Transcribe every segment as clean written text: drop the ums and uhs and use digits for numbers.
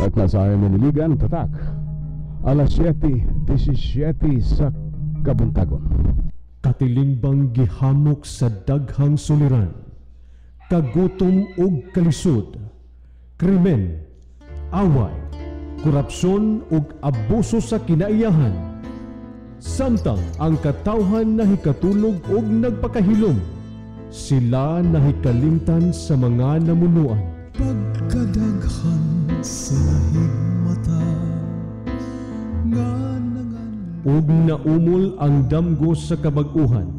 At nasa Maniligan, tatak alas 7:17 sa kabuntagon. Katilingbang gihamok sa daghang suliran, kagutom ug kalisod, krimen, away, korupsyon ug abuso sa kinaiyahan. Samtang ang katawhan nahikatulog ug nagpakahilom, sila nahikalimtan sa mga namunuan. Pagkadaghan sa higmata nga ug naumol ang damgo sa kabag-uhan.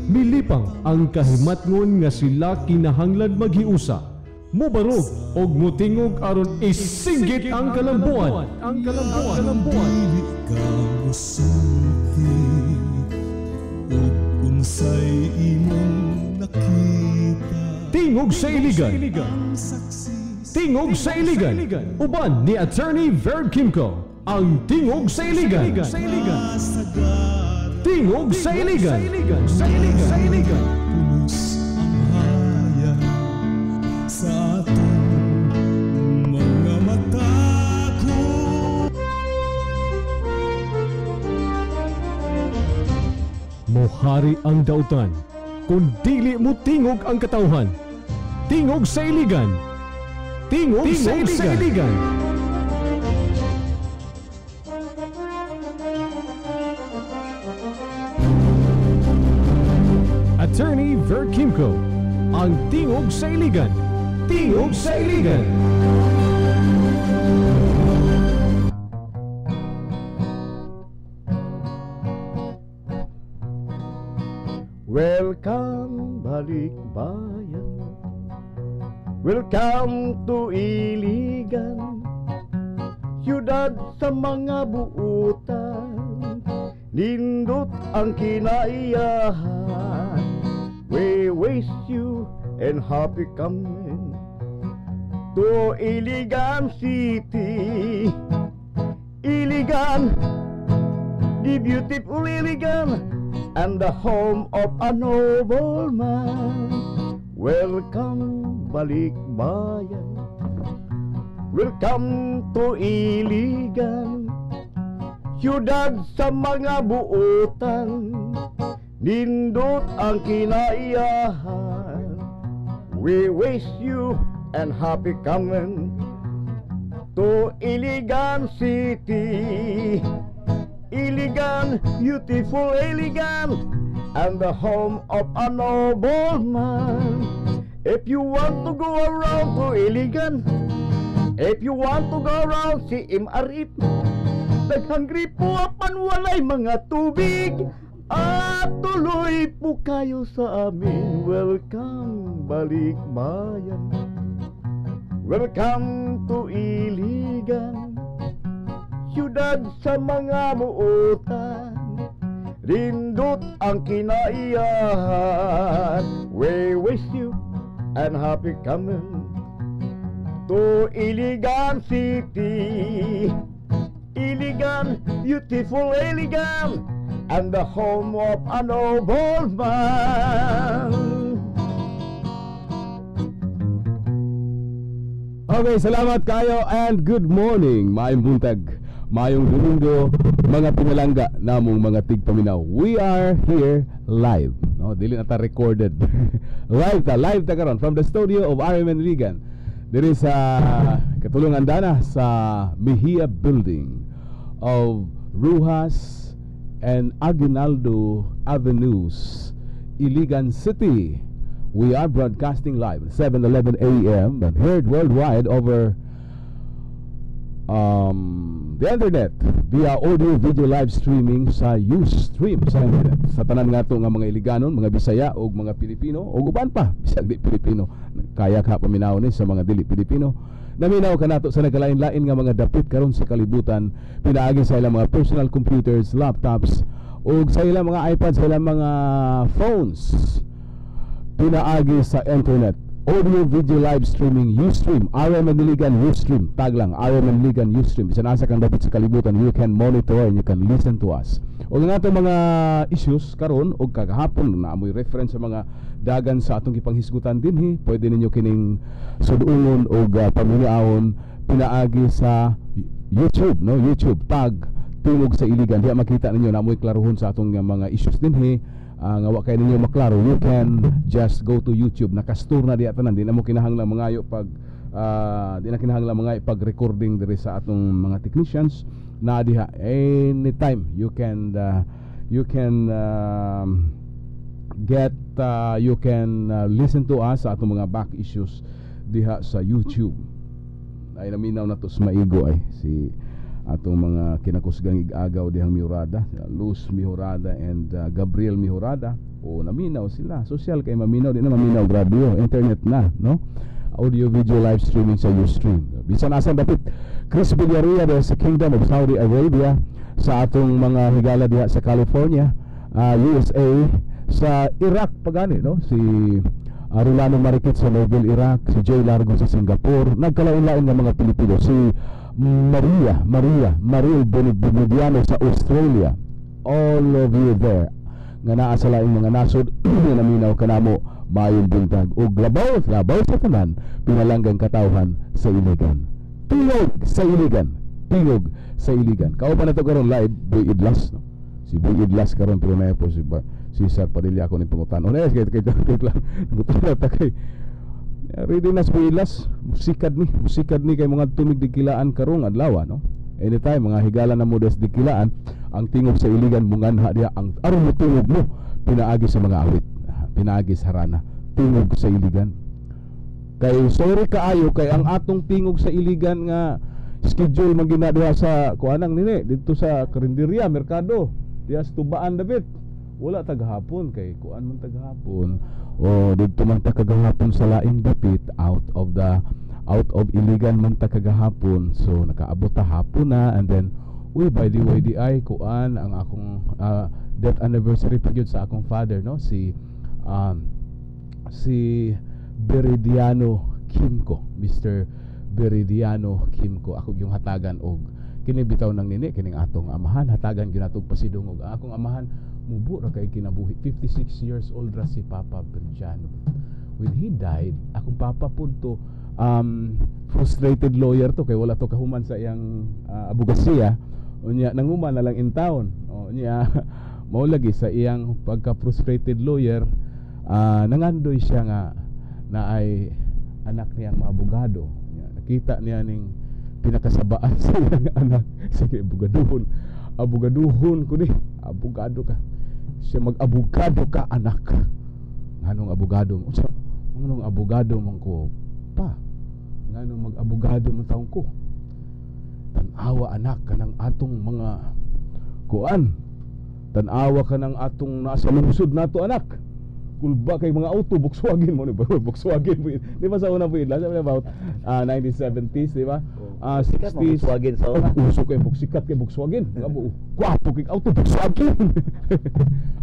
Milipang ang kahimatngon nga sila kinahanglan maghiusa, mubarog og mutingog aron isinggit ang kalambuan. dili ka musulti ug unsay imong nakita. Tingog sa iligan. Tingog sa iligan. Uban ni Attorney Verd Kimco. Ang Tingog sa Iligan. Tingog sa Iligan. Pulos ang haya sa ating mga mata ko. Mohari ang dautan, kung dili mo tingog ang katawhan. Tingog sa Iligan. Tingog sa Iligan. Attorney Verd Kimco, ang Tingog sa Iligan. Tingog sa Iligan. Welcome balik bayan, welcome to Iligan, siyudad sa mga buutan, nindot ang kinaiyahan. We wish you and happy coming to Iligan City. Iligan, the beautiful Iligan, and the home of a noble man. Welcome balik bayan, welcome to Iligan, siyudad sa mga buutan, nindot ang kinaiyahan. We wish you and happy coming to Iligan City. Iligan, beautiful Iligan, and the home of a noble man. If you want to go around to Iligan, if you want to go around si Arif, daghang gripo apan walay mga tubig, at tuloy po kayo sa amin. Welcome balik bayan, welcome to Iligan, siyudad sa mga buutan, rindot ang kinaiyahan. We wish you and happy coming to Iligan City. Iligan, beautiful Iligan, and the home of a noble man. Okay, salamat kayo and good morning. Maayong buntag, maayong Domingo, mga pinalangga namong mga tigpaminaw. We are here live. No, dili na ta recorded. live ta karon from the studio of RMN Ligan. Diri sa katulungan dana sa Mejia Building of Rujas and Aguinaldo Avenues, Iligan City. We are broadcasting live 7:11 a.m. and heard worldwide over the internet via audio video live streaming sa Ustream sa internet. Sa tanan nga to nga mga Iliganon, mga Bisaya o mga Pilipino o uban pa bisag di Pilipino, kaya ka paminaw ni sa mga dili Pilipino. Naminaw ka nato sa nagalain-lain nga mga dapit karon sa kalibutan, pinaagi sa ilang mga personal computers, laptops o sa ilang mga iPads, sa ilang mga phones, pinaagi sa internet. Audio video live streaming Ustream, RMN Ligan Ustream, tag lang RMN Ligan Ustream. Bisan asa kang dapit sa kalibutan, you can monitor and you can listen to us. O nga itong mga issues karon o kagahapon na amoy reference sa mga dagan sa atong ipanghisgutan din, pwede ninyo kining suduungon o paminaon pinaagi sa YouTube, no? YouTube tag Tingog sa Iligan. Diya makita ninyo na mo'y klaruhon sa atong mga issues dinhi. Nga wa kay ninyo maklaro, you can just go to YouTube. Nakastore na diya tanan. Di na mo kinahanglan mangayo pag di na kinahanglan mangayo pag recording diri sa atong mga technicians na diha. Anytime you can listen to us sa atong mga back issues diha sa YouTube. Ay naminaw na to sa maigo ay si atong mga kinakusgang ig-agaw dihang Mihurada, Luz Mihurada and Gabriel Mihurada. O naminaw sila. Social kay maminaw, di na maminaw radio, internet na, no? Audio video live streaming sa Ustream. Bisan asan dapit Chris Villaria sa Kingdom of Saudi Arabia, sa atong mga higala diha sa California, USA, sa Iraq pagani, no? Si Rolando Marikit sa Mobile, Iraq, si Jay Largo sa Singapore, nagkalain-lain nga mga Pilipino, si Maril Benediano sa Australia. All of you there nga naa sa laing mga nasod nga naminaw kanamo mayong buntag ug labaw sa tanan pinalanggang katawhan sa Iligan. Tingog sa Iligan. Tingog sa Iligan. Kao pa na to karon live Boy Idlas, no? Si Boy Idlas karon pero na po si Sir Padilla ako ni pangutan. Una kay lang ngutan ta kay ready na sa Boy Idlas. Musikad ni kay mga tumig dikilaan karong adlaw, no? Anytime mga higala na mo des dikilaan, ang Tingog sa Iligan munganha diha ang aron mo tingog mo pinaagi sa mga awit, pinaagi sa harana. Tingog sa Iligan. Kay sorry kaayo kay ang atong Tingog sa Iligan nga schedule magina diha sa kuanang nini dito sa Karinderya Merkado diha sa Tubaan David. Wala tagahapon kay kuan man tagahapon o dito man ta kagahapon sa laing dapit out of Iligan man ta kagahapon, so nakaabot ta hapon na. And then by the way di ay kuan ang akong death anniversary pa gyud sa akong father, no? Si Beridiano Kimco, Mr. Beridiano Kimco. Ako yung hatagan og kini bitaw ng nini kining atong amahan, hatagan gyud natog pasidungog. Ang akong amahan mubo ra kay kinabuhi, 56 years old ra si Papa Beridiano. When he died, akong papa pud to frustrated lawyer to kay wala to kahuman sa iyang abogasiya. Unya nanguman na lang in town. Unya mao lagi sa iyang pagka frustrated lawyer, nangandoy siya nga na ay anak niyang maabogado. Nakita niya ning pinakasabaan sa iyang anak. Sige, abogaduhon ko ni. Abogado ka. Siya mag-abogado ka, anak. Nganong abogado mo? Nganong abogado man ko pa? Nganong mag-abogado mo taong ko? Tanawa anak ka ng atong mga kuan. Tanawa ka ng atong nasa lungsod nato, anak. Kulba kay mga auto, Volkswagen mo, Volkswagen mo. Di ba sa una po yun? Last about 1970s, di ba? 60s. Volkswagen sa una. Uso kay sikat kay Volkswagen. Kwapo kay auto, Volkswagen.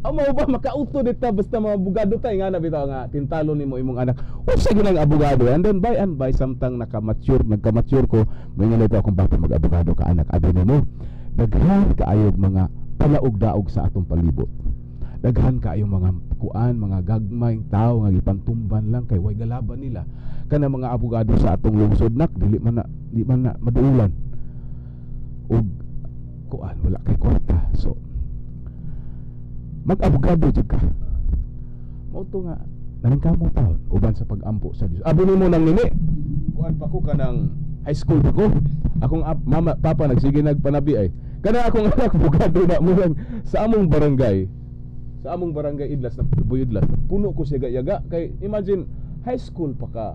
Amo ba maka-auto dito basta mga abogado tayo nga na bitaw nga tintalo nimo imong anak. Usa gyud ang abogado. And then by samtang nagka-mature ko, may nga nito akong bata mag-abogado ka anak. Abi nimo, daghan kaayog mga palaog-daog sa atong palibot. Daghan kaayong mga kuan, mga gagmayng tao nga gipantumban lang kay way galaban nila. Kana mga abogado sa atong lungsod nak di man na maduulan. Og kuan wala kay kwarta. So mag-abogado jud ka. Mao to nga naningkamong taon uban sa pag-ampo sa Dios. Abi nimo nang nini. Kuan pa ko kanang high school pa ko. Akong mama papa nagsige nagpanabi ay. Kana akong anak abogado na mo sa among barangay. Sa among barangay Idlas na Buyudlas, puno ko siya yaga kay imagine high school pa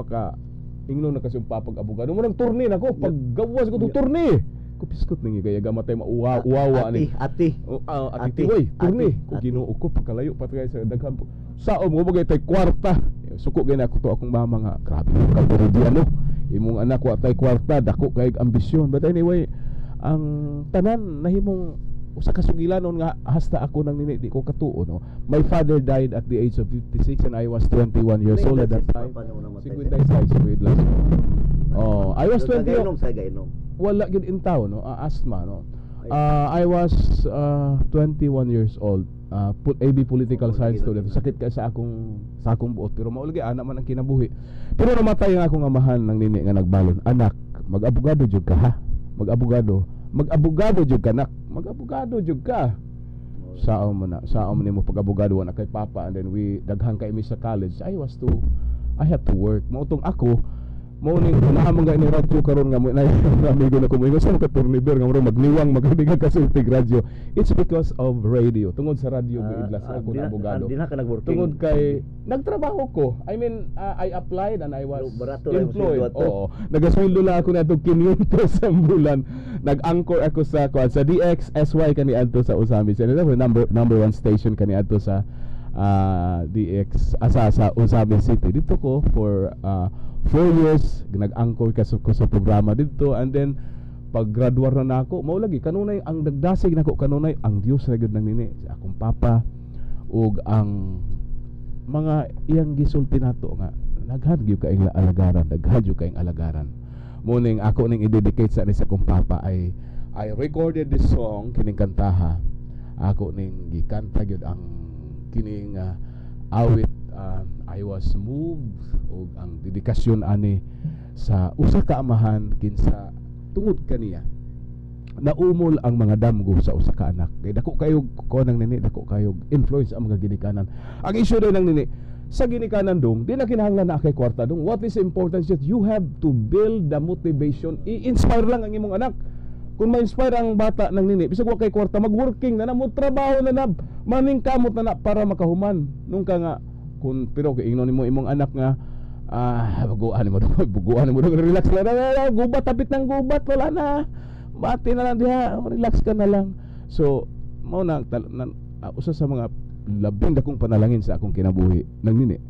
ka ingno na kasi yung papag-abogado mo nang turni nako pag gawas ko turni ko piskot nang yaga matay mauwawa ni ati way turni ko Ginoo ko pagkalayo patay sa daghan saom mo bagay tay kwarta suko gina ko to akong mama nga grabe ka Beridiano imong anak wa tay kwarta dako kay ambisyon. But anyway, ang tanan nahimong usa ka sugilanon nga hasta ako nang nini di ko katuo, no. My father died at the age of 56 and I was 21 years old at that time. I was 20. Gainom. Wala gyud in town, no. Asthma, no. I was 21 years old. AB Political Science student. Sakit ka sa akong buot, pero maulagi ana man ang kinabuhi. Pero namatay ang akong amahan ng nini nga nagbalon. Anak, mag-abogado jud ka ha. Mag-abogado jud ka nak. Mag-abogado jud ka. Saom mo nimo pag-abogado na kay papa, and then we daghang kay mi sa college. I have to work. Mautong ako mo ning naamang ga ini radyo karon nga mo na amigo na ko mo sa ka turniber nga mo magniwang magdiga ka sa radyo. It's because of radio. Tungod sa radyo giidlas ako na abogado. Tungod kay nagtrabaho ko. I mean, I applied and I was employed. Oo. Nagasweldo lang ako na to 500 sa bulan. Nag-anchor ako sa DX SY kani adto sa Usami. Number 1 station kani adto sa DX sa Usami City. Dito ko for 4 years nag-anchor ko sa programa dito, and then pag graduar na nako mao lagi kanunay ang nagdasig nako kanunay ang Dios ra gyud nang nini sa akong papa ug ang mga iyang gisulti nato nga daghan gyud kaayong alagaran mo ning ako ning i-dedicate sa akong papa. I recorded this song kining kantaha ako ning gikanta gyud ang kining awit. I was moved og ang dedikasyon ani sa usa ka amahan kinsa tungod kaniya naumol ang mga damgo sa usa ka anak. Kay dako kayo ko nang nini, dako kayo influence ang mga ginikanan. Ang issue din ng nini sa ginikanan dong di na kinahanglan na kay kwarta dong. What is important is that you have to build the motivation. I-inspire lang ang imong anak. Kung ma-inspire ang bata ng nini, bisag wa kay kwarta, mag-working na mo, trabaho na na, maning kamot na para makahuman. Nung ka nga pero kay ingnon nimo imong anak nga buguan mo relax lang na gubat, tapit ng gubat, wala na, bati na lang diha, relax ka na lang. So mao na usa sa mga labing dakong panalangin sa akong kinabuhi nang nini,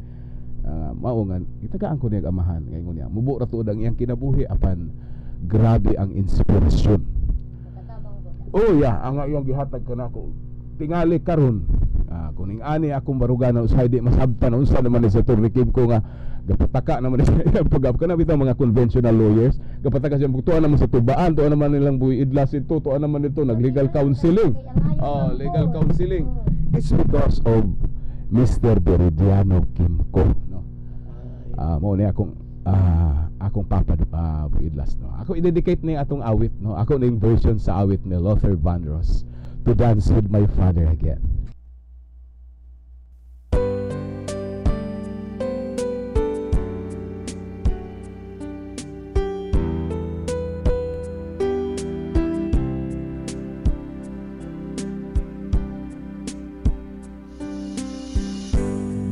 mao nga itagaan ko niya amahan ngayon niya mubo ra tuod ang iyang kinabuhi apan grabe ang inspirasyon. Oh yeah, ang iyang gihatag kanako tingali karon. Kuning ani akong baruganan usay di masabtan unsa naman ni sa Turnikim ko nga gapataka naman sa pagab kana bitaw mga conventional lawyers gapataka siya tuwa naman sa tubaan, tuwa naman nilang buhi idlas ito, tuwa naman ito nag legal counseling. Legal counseling. It's because of Mr. Veridiano Kimco, no. Mo ni akong papa buidlas, no. Ako i-dedicate ni atong awit, no. Ako ning version sa awit ni Luther Vandross, To Dance with My Father Again.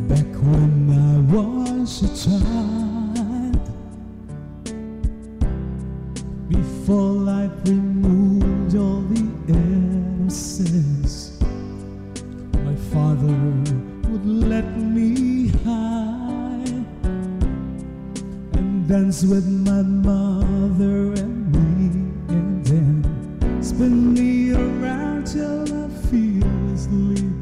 Back when I was a child, before life removed all the innocence, my father would let me hide and dance with my mother and me, and then spin me around till I feel asleep.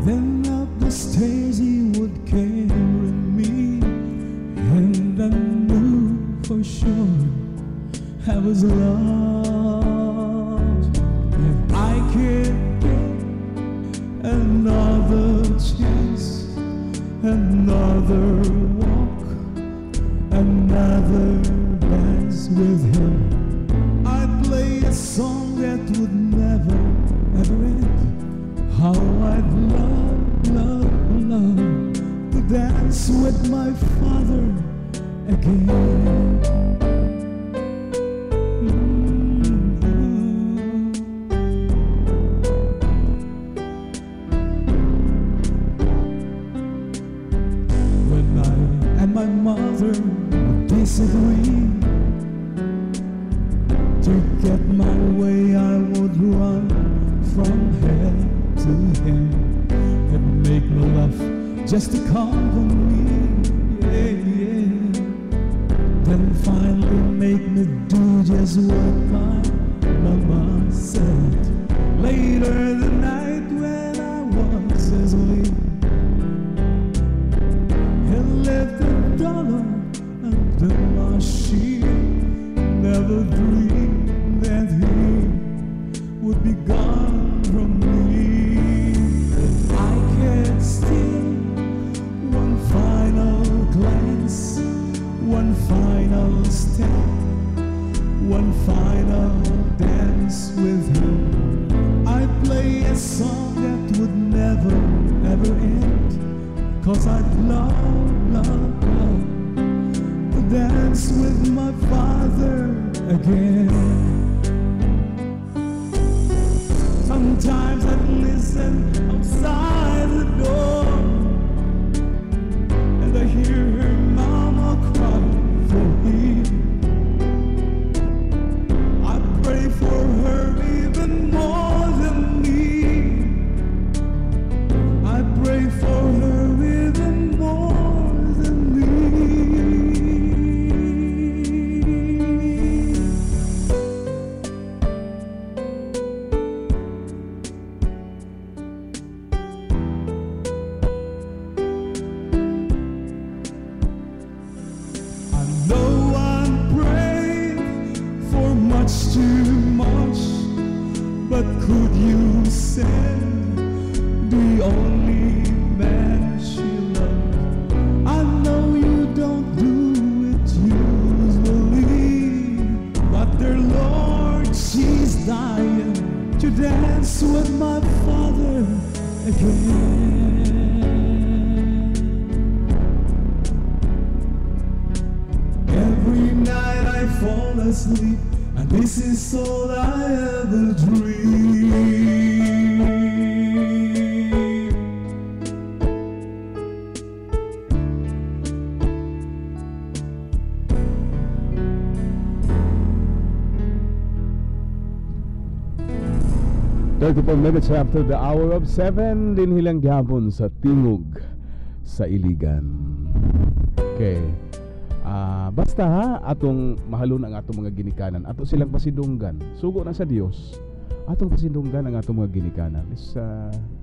Then up the stairs he would carry me, and I knew for sure I was loved. If I could get another chance, another walk, another dance with him, I'd play a song that would never ever end. How I'd love to dance with my father again. When I and my mother would disagree, to get my way I would run from hell to him and make me laugh just to comfort me, yeah. Then finally make me do just what my mama said. Later the night when I was asleep, he left $1 under my sheet. Never dreamed that final step, one final dance with him. I'd play a song that would never, ever end, 'cause I'd love, love, love to dance with my Father again. Sometimes I'd listen outside the door, and I hear her mama cry for him. I pray for her even more than me. I pray for her even more than me. I know I'm praying for much too much, but could you send the only man she loved? I know you don't do it usually, but dear Lord, she's dying to dance with my Father again. Every night I fall asleep, and this is all I ever dream. Minutes after the hour of 7, din hilang gihapon sa tingog sa Iligan. Okay. Basta ha, atong mahalon ang atong mga ginikanan, ato silang pasidunggan. Sugo na sa Dios. Atong pasidunggan ang atong mga ginikanan. Let's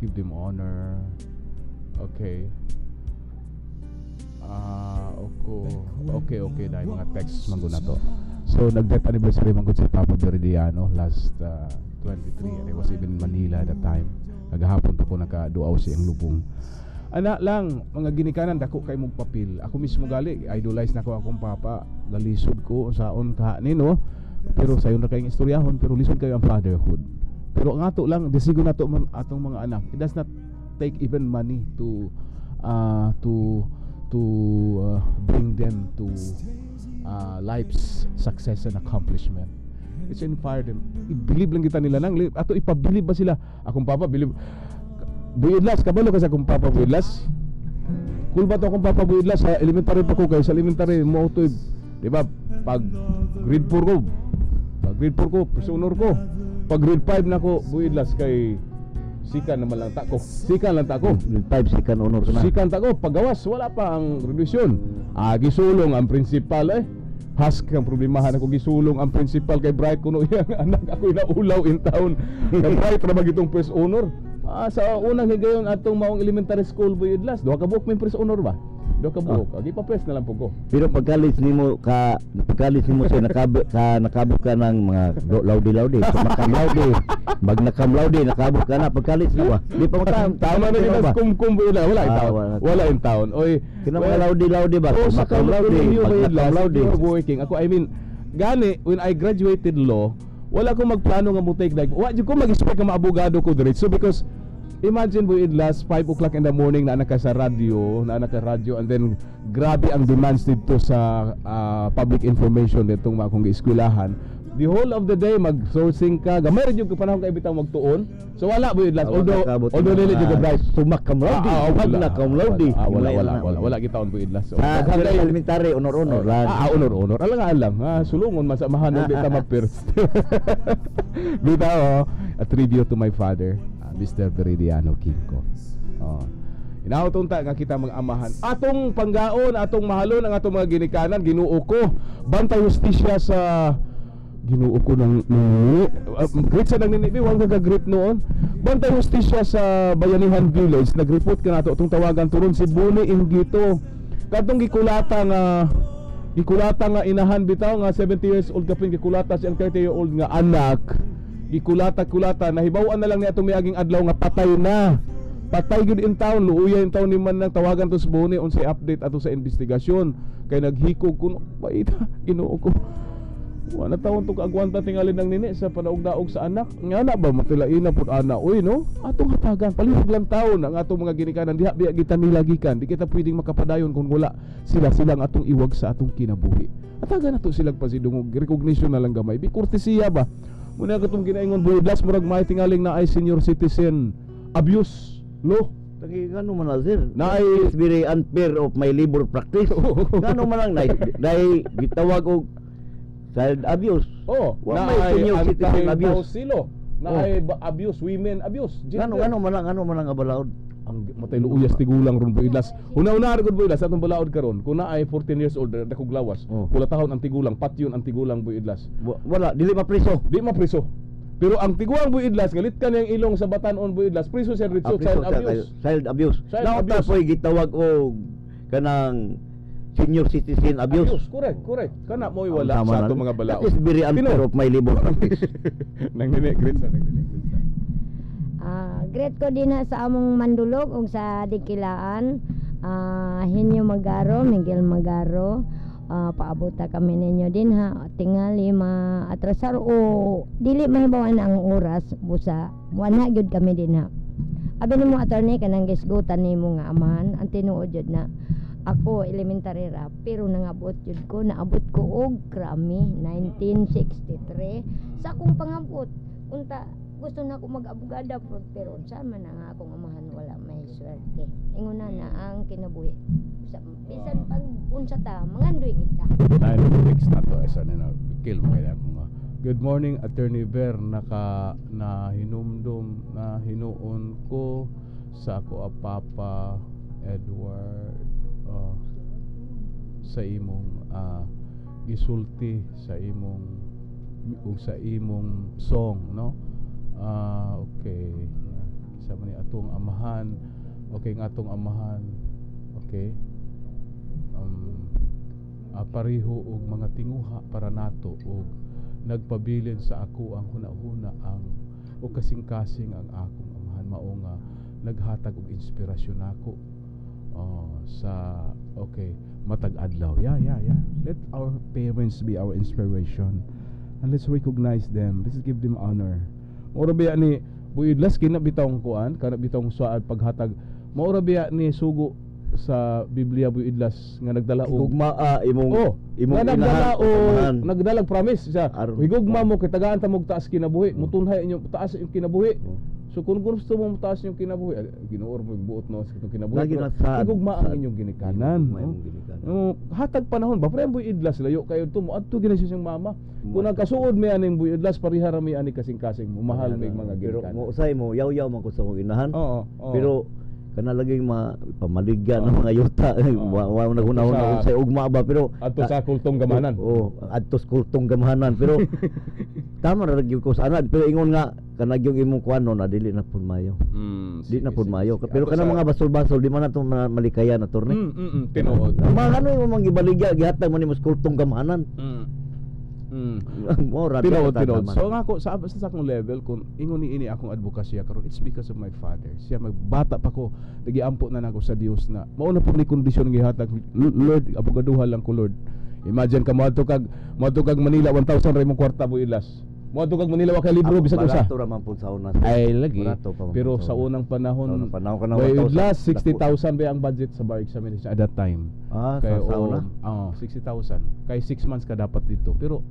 give them honor. Okay. Okay, dahil mga texts man na to. So nag-death anniversary man gud si Papa Veridiano last 23, and I was even in Manila at that time. Nagahapon to ko nakaduaw siyang lubong. Ana lang, mga ginikanan dako kay mong papel. Ako mismo gali, idolize na ko akong papa. Galisod ko saon kahanin, no? Pero sayon na kayong istoryahon, pero lisod kayo ang fatherhood. Pero ang ato lang, desigo na to atong mga anak. It does not take even money to bring them to life's success and accomplishment. It's inspire them. I-believe lang kita nila nang ato ipabilib ba sila? Akong papa believe. Buidlas, kabalo kasi akong papa Buidlas. Cool ba to akong papa Buidlas? Sa elementary pa ko guys, sa elementary mo to, di ba? Pag grade 4 ko, first honor ko. Pag grade 5 na ko Buidlas kay sikan naman lang tako. Sikan lang tako. Grade 5 sikan honor ka na. Sikan tako, paggawas wala pa ang graduation. Gisulong ang principal Hask ang problemahan ako gisulong ang principal kay Bright kuno iyang anak ako naulaw in town. Kay Bright ra magitong first honor. Sa unang higayon atong maong elementary school Buidlas, duha ka buok may first honor ba? Duha ka buok. Agi pa press na lang po ko. Pero pagkalis nimo siya nakabot ka ng mga laudi. Makam laudi. Mag nakam laudi nakabot ka na pagkalis mo. Di pa makam. Tama na kita kumkum Buidlas. Wala in town. Oy, kina mga laudi ba? Makam laudi. Makam laudi. Working. Ako I mean, gani when I graduated law, wala ko magplano nga mo take like. Wa jud ko mag-expect nga maabogado ko diretso because imagine Buidlas 5 o'clock in the morning na anak ka sa radyo, and then grabe ang demands dito sa public information ditong mga kong eskwelahan. The whole of the day mag-sourcing ka, gamay rin yung panahon kay bitang magtuon. So wala Buidlas, although nila yung bright sumakam laudi. Wala kita on Buidlas. So, elementary honor lang. Honor. Alang sulungon masamahan ng dita mag-first. Bitaw, a tribute to my father, Mr. Veridiano Kimco. Inautunta nga kita mga amahan. Atong panggaon, atong mahalon ang atong mga ginikanan, Ginoo ko. Bantay hustisya sa Ginoo ko ng great sa nang ninibi, wag nag-great noon. Bantay hustisya sa Bayanihan Village, nag-report ka nato atong tawagan turon si Buni Ingito. Kadtong gikulata nga inahan bitaw nga 70 years old kapin gikulata siyang 30-year-old nga anak. Gikulata nahibaw-an na lang ni atong miaging adlaw nga patay na patay gud in town, luuya in town ni man nang tawagan to sa Boni unsay update ato sa investigasyon kay naghikog kuno baita Ginoo ko. Wala taon to kaagwanta tingali ng nini sa panaog-daog sa anak. Nga na ba matilain na pud ana uy no? Atong hatagan palihog lang taon ang atong mga ginikanan diha biya kita nilagikan. Di kita pwedeng makapadayon kung wala silang atong iwag sa atong kinabuhi. Hatagan nato silang pasidungog recognition na lang gamay. Bi kortesiya ba? Muna katong ginaingon buidlas murag may tingaling na ay senior citizen abuse law. Tagi ngano man na sir? Naay- It's very unfair of my labor practice. Ngano man lang dai gitawag og child abuse. Oh, Wa may senior citizen abuse. Silo. Na ay abuse, women abuse. Ngano man lang abalaod. Ang matay luuyas tigulang ron buidlas. Una-una ra gud buidlas atong balaod karon. Kung naay 14 years old dakog lawas. Oh. Pula tahon ang tigulang, patyon ang tigulang buidlas. Wala dili mapriso. Di mapriso. Pero ang tiguang buidlas galit ka niyang ilong sa batanon buidlas, priso siya dito child abuse. Child abuse. Child Nauta abuse. po'y gitawag og kanang senior citizen abuse. Correct. Kana mo'y Ang wala tama sa na. atong mga balaod. That is very unfair Pino. of my labor practice. Nanggini grits. Great ko din na sa among Mandulog ug sa Dikilaan. Henyo Magaro, Miguel Magaro. Paabota kami ninyo din ha. Tingali maatrasar o dili mahibawan ang oras busa. Wala gyud kami din ha. Abi nimo attorney kanang gisgutan nimo nga amahan ang tinuod jud na ako elementary ra pero nangabot jud ko naabot ko og krami 1963 sa akong pangabot unta gusto na ako mag-abogada pero unsa man nga akong amahan wala may swerte inguna na ang kinabuhi sa bisan pag unsa ta mangandoy kita. Ay, fix na to isa na kill mo kaya ko. Good morning, Attorney Ver. Na hinumdum na hinuon ko sa ako Papa Edward sa imong gisulti sa imong ug sa imong song, no? Okay. Kasama ni atong amahan. Okay, nga atong amahan. Okay. Pariho og mga tinguha para nato og nagpabilin sa ako ang hunahuna ang o kasing-kasing ang akong amahan mao nga naghatag og inspirasyon nako sa okay matag adlaw. Yeah. Let our parents be our inspiration and let's recognize them. Let's give them honor. Mao biya ni buidlas kinabitawng kuan kana bitawng suad paghatag. Mao biya ni sugo sa Biblia buidlas nga nagdala og Higugmaa imong nga nagdala o amahan. nagdalag promise siya. Higugma mo kay tagaan ta mo taas kinabuhi, mutunhay inyo taas yung kinabuhi. So kung gusto mo taas yung kinabuhi, ginuor mo yung buot no sa itong kinabuhi. Lagi na sad. Higugma ang inyong ginikanan. Hatag panahon ba pre buidlas layo kayo to mo adto gina siyang mama. Kung nagkasuod may aning buidlas parihara may ani kasing-kasing mo mahal may mga pero ginikanan. mo usay mo yaw-yaw man ko sa mong inahan. Oo. Pero kana laging pamaligyan ng mga yuta wa naghuna-huna sa ugma ba pero Adto sa kultong gamanan. adto sa kultong gamahanan pero tama ra gyud ko sa ana pero ingon nga kana gyud imong kuano na dili na pud mayo. Di na pud mayo pero kana mga basol-basol di man nato malikayan attorney. Tinuod. Mga ano yung mga gibaligya gihatag man nimo sa kultong gamahanan. Mora Tinuod. So nga ako sa akong level kung ingon ni ini akong advokasya karon it's because of my father. Siya magbata pa ko nagiampo na nako sa Dios na mao na pud ni kondisyon gihatag Lord abogaduha lang ko Lord. Imagine ka moadto kag Manila 1,000 ra imong kwarta builas. Moadto kag Manila wa kay libro bisag usa. Barato ra man pud sa una. Ay lagi. Barato pa man Pero pud sa unang panahon ka na last 1,000. 60,000 ba ang budget sa bar examination at that time. Sa una. 60,000. Kay 6 months ka dapat dito. Pero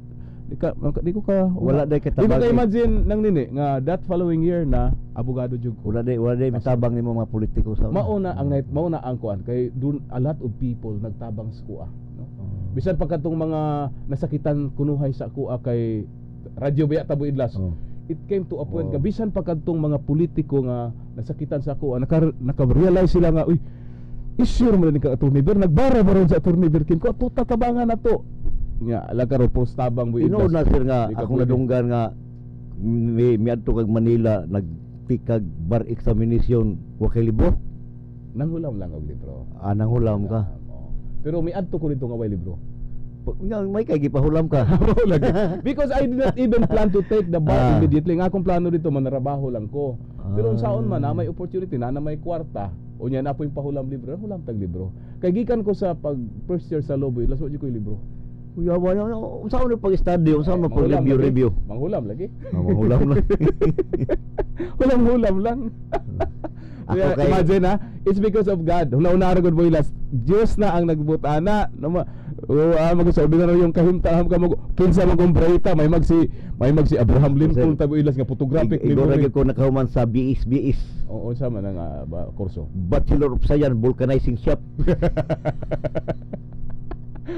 di ko ka Wala day Di mo katabang. ka imagine nang nini nga that following year na abogado jud ko. Wala day matabang nimo mga politiko sa una. Mauna ang kuan kay dun a lot of people nagtabang sa kuha, no? Bisan pagkatong mga nasakitan kunuhay sa kuha kay radyo biya tabo idlas. It came to a point nga bisan pagkatong mga politiko nga nasakitan sa kuha naka-realize sila nga uy issue mo ni ka attorney Ver nagbara ba ron sa attorney Ver kin ko to tatabangan na to. Nga ala karo postabang bu Tinuod na sir nga Di ka akong pwede. nadunggan nga mi adto kag Manila nagpikag bar examination wa kay libro. Nanghulam lang og libro. Anang hulam ka. Pero may adto ko dito nga way libro. Nga may kay gipahulam ka. Because I did not even plan to take the bar immediately. Nga akong plano dito manarabaho lang ko. Pero unsaon man na may opportunity na may kwarta, unya na po yung pahulam libro, hulam tag libro. Kay gikan ko sa pag first year sa Lobo, ilas wa ko yung libro. Kuya ba unsaon na pag-study, unsaon na pag-review? Manghulam lagi. Manghulam lang. Hulam lang. Kaya, imagine ha, it's because of God. Una-una ra gud mo ilas. Diyos na ang nagbutana. Magsabi na yung kahimtang ka kinsa man kung brayta may mag si Abraham Lincoln tabo ilas nga photographic libro. Igor ko nakahuman sa BS. Oo, sa man nga kurso. Bachelor of Science Vulcanizing Shop.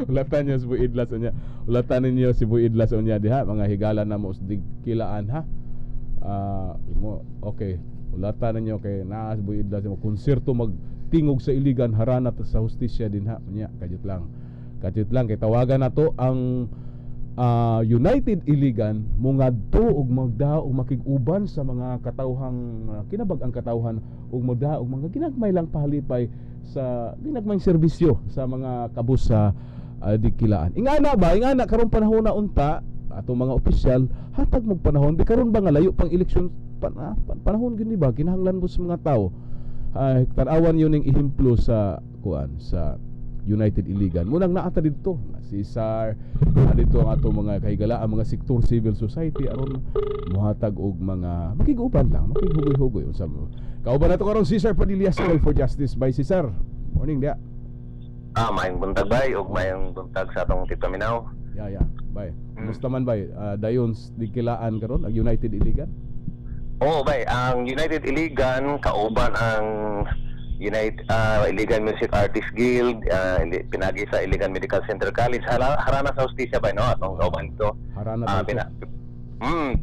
Ulatan niyo si Boy Idlas unya. Ulatan ninyo si Boy Idlas unya diha mga higala na mo kilaan ha. Okay. Ulatan ninyo kay naa si Boy Idlas mo konserto magtingog sa Iligan haranat sa hustisya din ha. Unya kajut lang. Kajut lang kay tawagan nato ang United Iligan mo ngadto og magdao og makig-uban sa mga katawhang kinabag-ang katawhan og magdao og mga ginagmay lang pahalipay sa ginagmay serbisyo sa mga kabus sa dikilaan. Ingana karon panahon na unta ato mga opisyal hatag mo panahon di karon ba nga layo pang eleksyon panahon gini ba kinahanglan mo sa mga tao tanawan yun ning ehemplo sa sa United Iligan munang naata didto si SAR dito ang ato mga kahigalaan mga sektor civil society aron mohatag og mga makig-uban lang makighugoy-hugoy unsa mo kauban nato karon si Sir Padilla Call for Justice by si Sir. Morning dia. Maayong buntag bay ug maayong buntag sa atong Tito Minaw. Yeah, bay. Kumusta man bay? Dayon dikilaan karon ang United Iligan? Oo bay, ang United Iligan kauban ang Iligan Music Artists Guild, pinagi sa Iligan Medical Center College, harana sa hustisya bay no atong kauban ito. Harana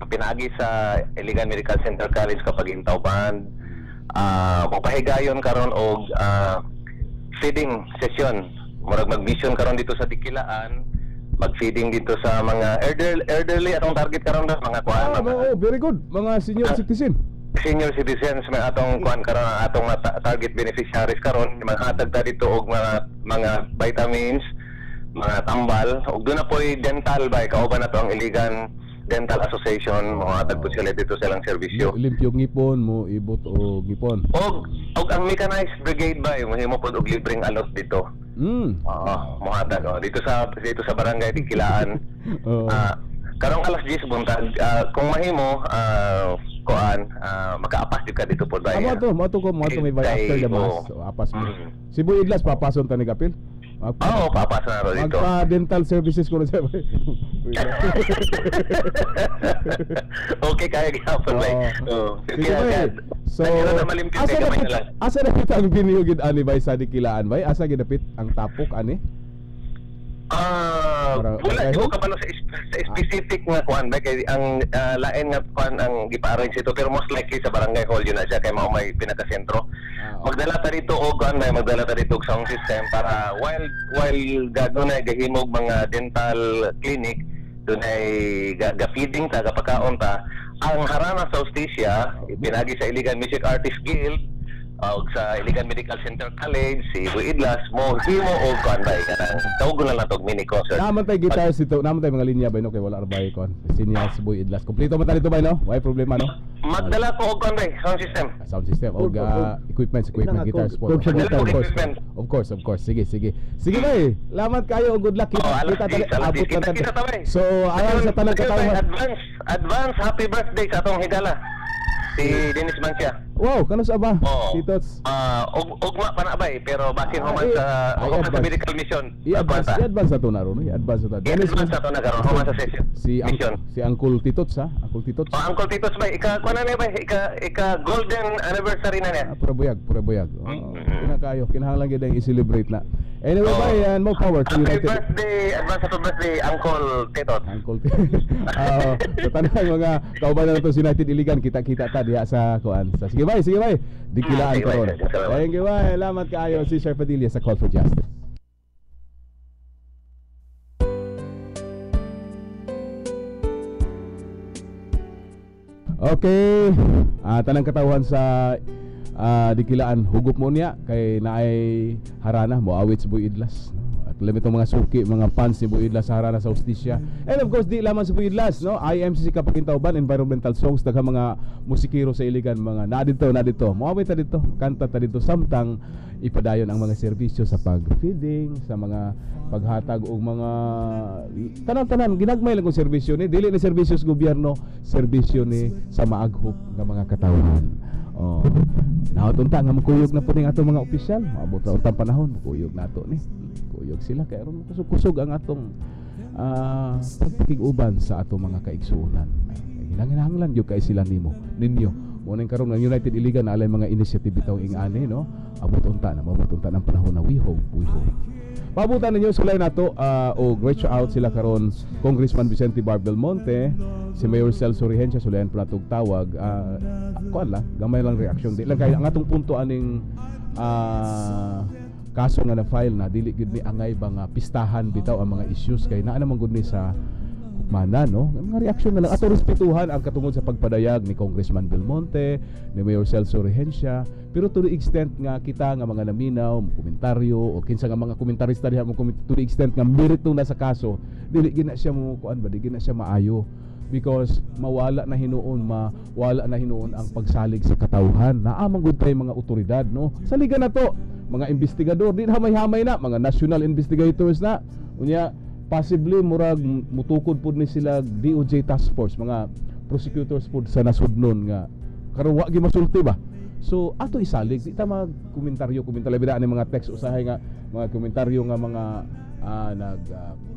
pinagi sa Iligan Medical Center College kapag intawban. Mapahigayon karon og feeding session. Murag mag-mission karon dito sa dikilaan, mag-feeding dito sa mga elderly atong target karon mga kuan. Very good. Mga senior citizen. Senior citizens may atong kuan karon atong target beneficiaries karon maghatag ta dito og mga vitamins, mga tambal, ug doon na po'y dental bay kauban nato ang Iligan Dental Association mo hatag po sila dito sa ilang serbisyo. Limpyog ngipon mo ibot o ngipon. Og ang mechanized brigade bay mahimo pod og libreng alot dito. Mo hatag dito sa barangay Dikilaan. Karong alas 10 buntag kung mahimo makaapas jud ka dito pod bay. Mo to may bay after the bus. So, apas mo. Si Boy Idlas papason ta ni kapil. Papas na ro dito. Magpa-dental services ko na siya. Okay, kaya gyapon bay. So, asa na kita ang biniyugid ani bay sa Dikilaan bay? Asa gidapit ang tapok ani? Wala ko ka sa specific nga kuan ba kay ang lain nga kuan ang gipa-arrange ito pero most likely sa barangay hall yun na siya kay mao may pinaka-sentro. Magdala ta dito og kuan may magdala ta dito og sound system para while gagawin gahimog mga dental clinic dunay ga-feeding ta gapakaon ta ang harana sa hustisya pinagi sa Iligan Music Artists Guild og sa Iligan Medical Center College si Boy Idlas mo himo og kuan bay kanang tawgon na tog mini concert. Naman tay guitars dito, naman tay mga linya bay no kay wala ra bay kon. Sinya si Boy Idlas. Kompleto man ta dito bay no? Why problema no? Magdala ko og kuan bay sound system. Sound system og equipment guitar support. Of course. Sige bay. Lamat kayo og good luck kita abot ta. So ayon sa tanang katawhan. Advance happy birthday sa atong higala. Si Dennis Mancia. Wow, kano sa ba? Titots. Ugma pa na bay pero basin human sa medical mission. I-advance sa to na ron, i-advance sa to. Dennis Mancia to na karon human sa session. Si Uncle Titots ha, Uncle Titots. Uncle Titots bay, kuan na bay, ika golden anniversary na niya. Pura buyag. Kayo, kinahanglan gyud ang i-celebrate na. Anyway, bay, and more power to United. Happy birthday, advance happy birthday, Uncle Titots. Sa tanang mga kauban na to sa United Iligan, kita-kita ta diha sa kuan. Sige bay. Dikilaan karon. Thank you bay. Salamat kaayo si Sir Padilla sa Call for Justice. Okay. Tanang katawhan sa Dikilaan hugop mo niya kay naay harana moawit si Boy Idlas no? At labi itong mga suki, mga fans ni Boy Idlas sa harana sa hustisya. And of course, di lamang sa Boy Idlas, no? IMCC Kapakintauban, environmental songs, daghang mga musikero sa Iligan, mga na dito. Muaway ta dito, kanta ta dito, samtang ipadayon ang mga serbisyo sa pag-feeding, sa mga paghatag og mga tanan-tanan ginagmay lang kung serbisyo ni, dili ni serbisyo sa gobyerno, serbisyo ni sa maaghop nga mga katawhan. Oh, nautunta nga makuyog na po ning atong mga opisyal, maabot ra utang panahon makuyog nato ni. Kuyog sila kay aron kusog-kusog ang atong pagpakig-uban sa atong mga kaigsuonan. Hinanglan gyud kay sila ninyo. Mo ning karon ng United Iligan na alay mga initiative bitaw ing-ani, no? Abot unta ng panahon na we hope. Pabutan ninyo sulay nato o reach out sila karon Congressman Vicente Barbelmonte, si Mayor Celso Rehencia, sulayan po natong tawag. Kuan lang, gamay lang reaction. Di lang kay ang atong punto aning kaso nga na-file na dili gid ni angay ba nga pistahan bitaw ang mga issues kay naa naman gud ni sa hukmanan, no? Mga reaksyon na lang ato respetuhan ang katungod sa pagpadayag ni Congressman Belmonte, ni Mayor Celso Rehencia, pero to the extent nga kita nga mga naminaw, komentaryo o kinsa nga mga komentarista diha mo to the extent nga merito na sa kaso, dili gina siya mo kuan ba, dili gina siya maayo because mawala na hinuon ang pagsalig sa katawhan. Naamang gud tay mga otoridad, no? Sa liga na to, mga investigador di hamay-hamay na, mga national investigators na. Unya possibly murag mutukod pud ni sila DOJ task force, mga prosecutors pud sa nasudnon nga karon wa gi masulti ba. So ato isalig di ta mag komentaryo bidaan ni mga text usahay nga mga komentaryo nga mga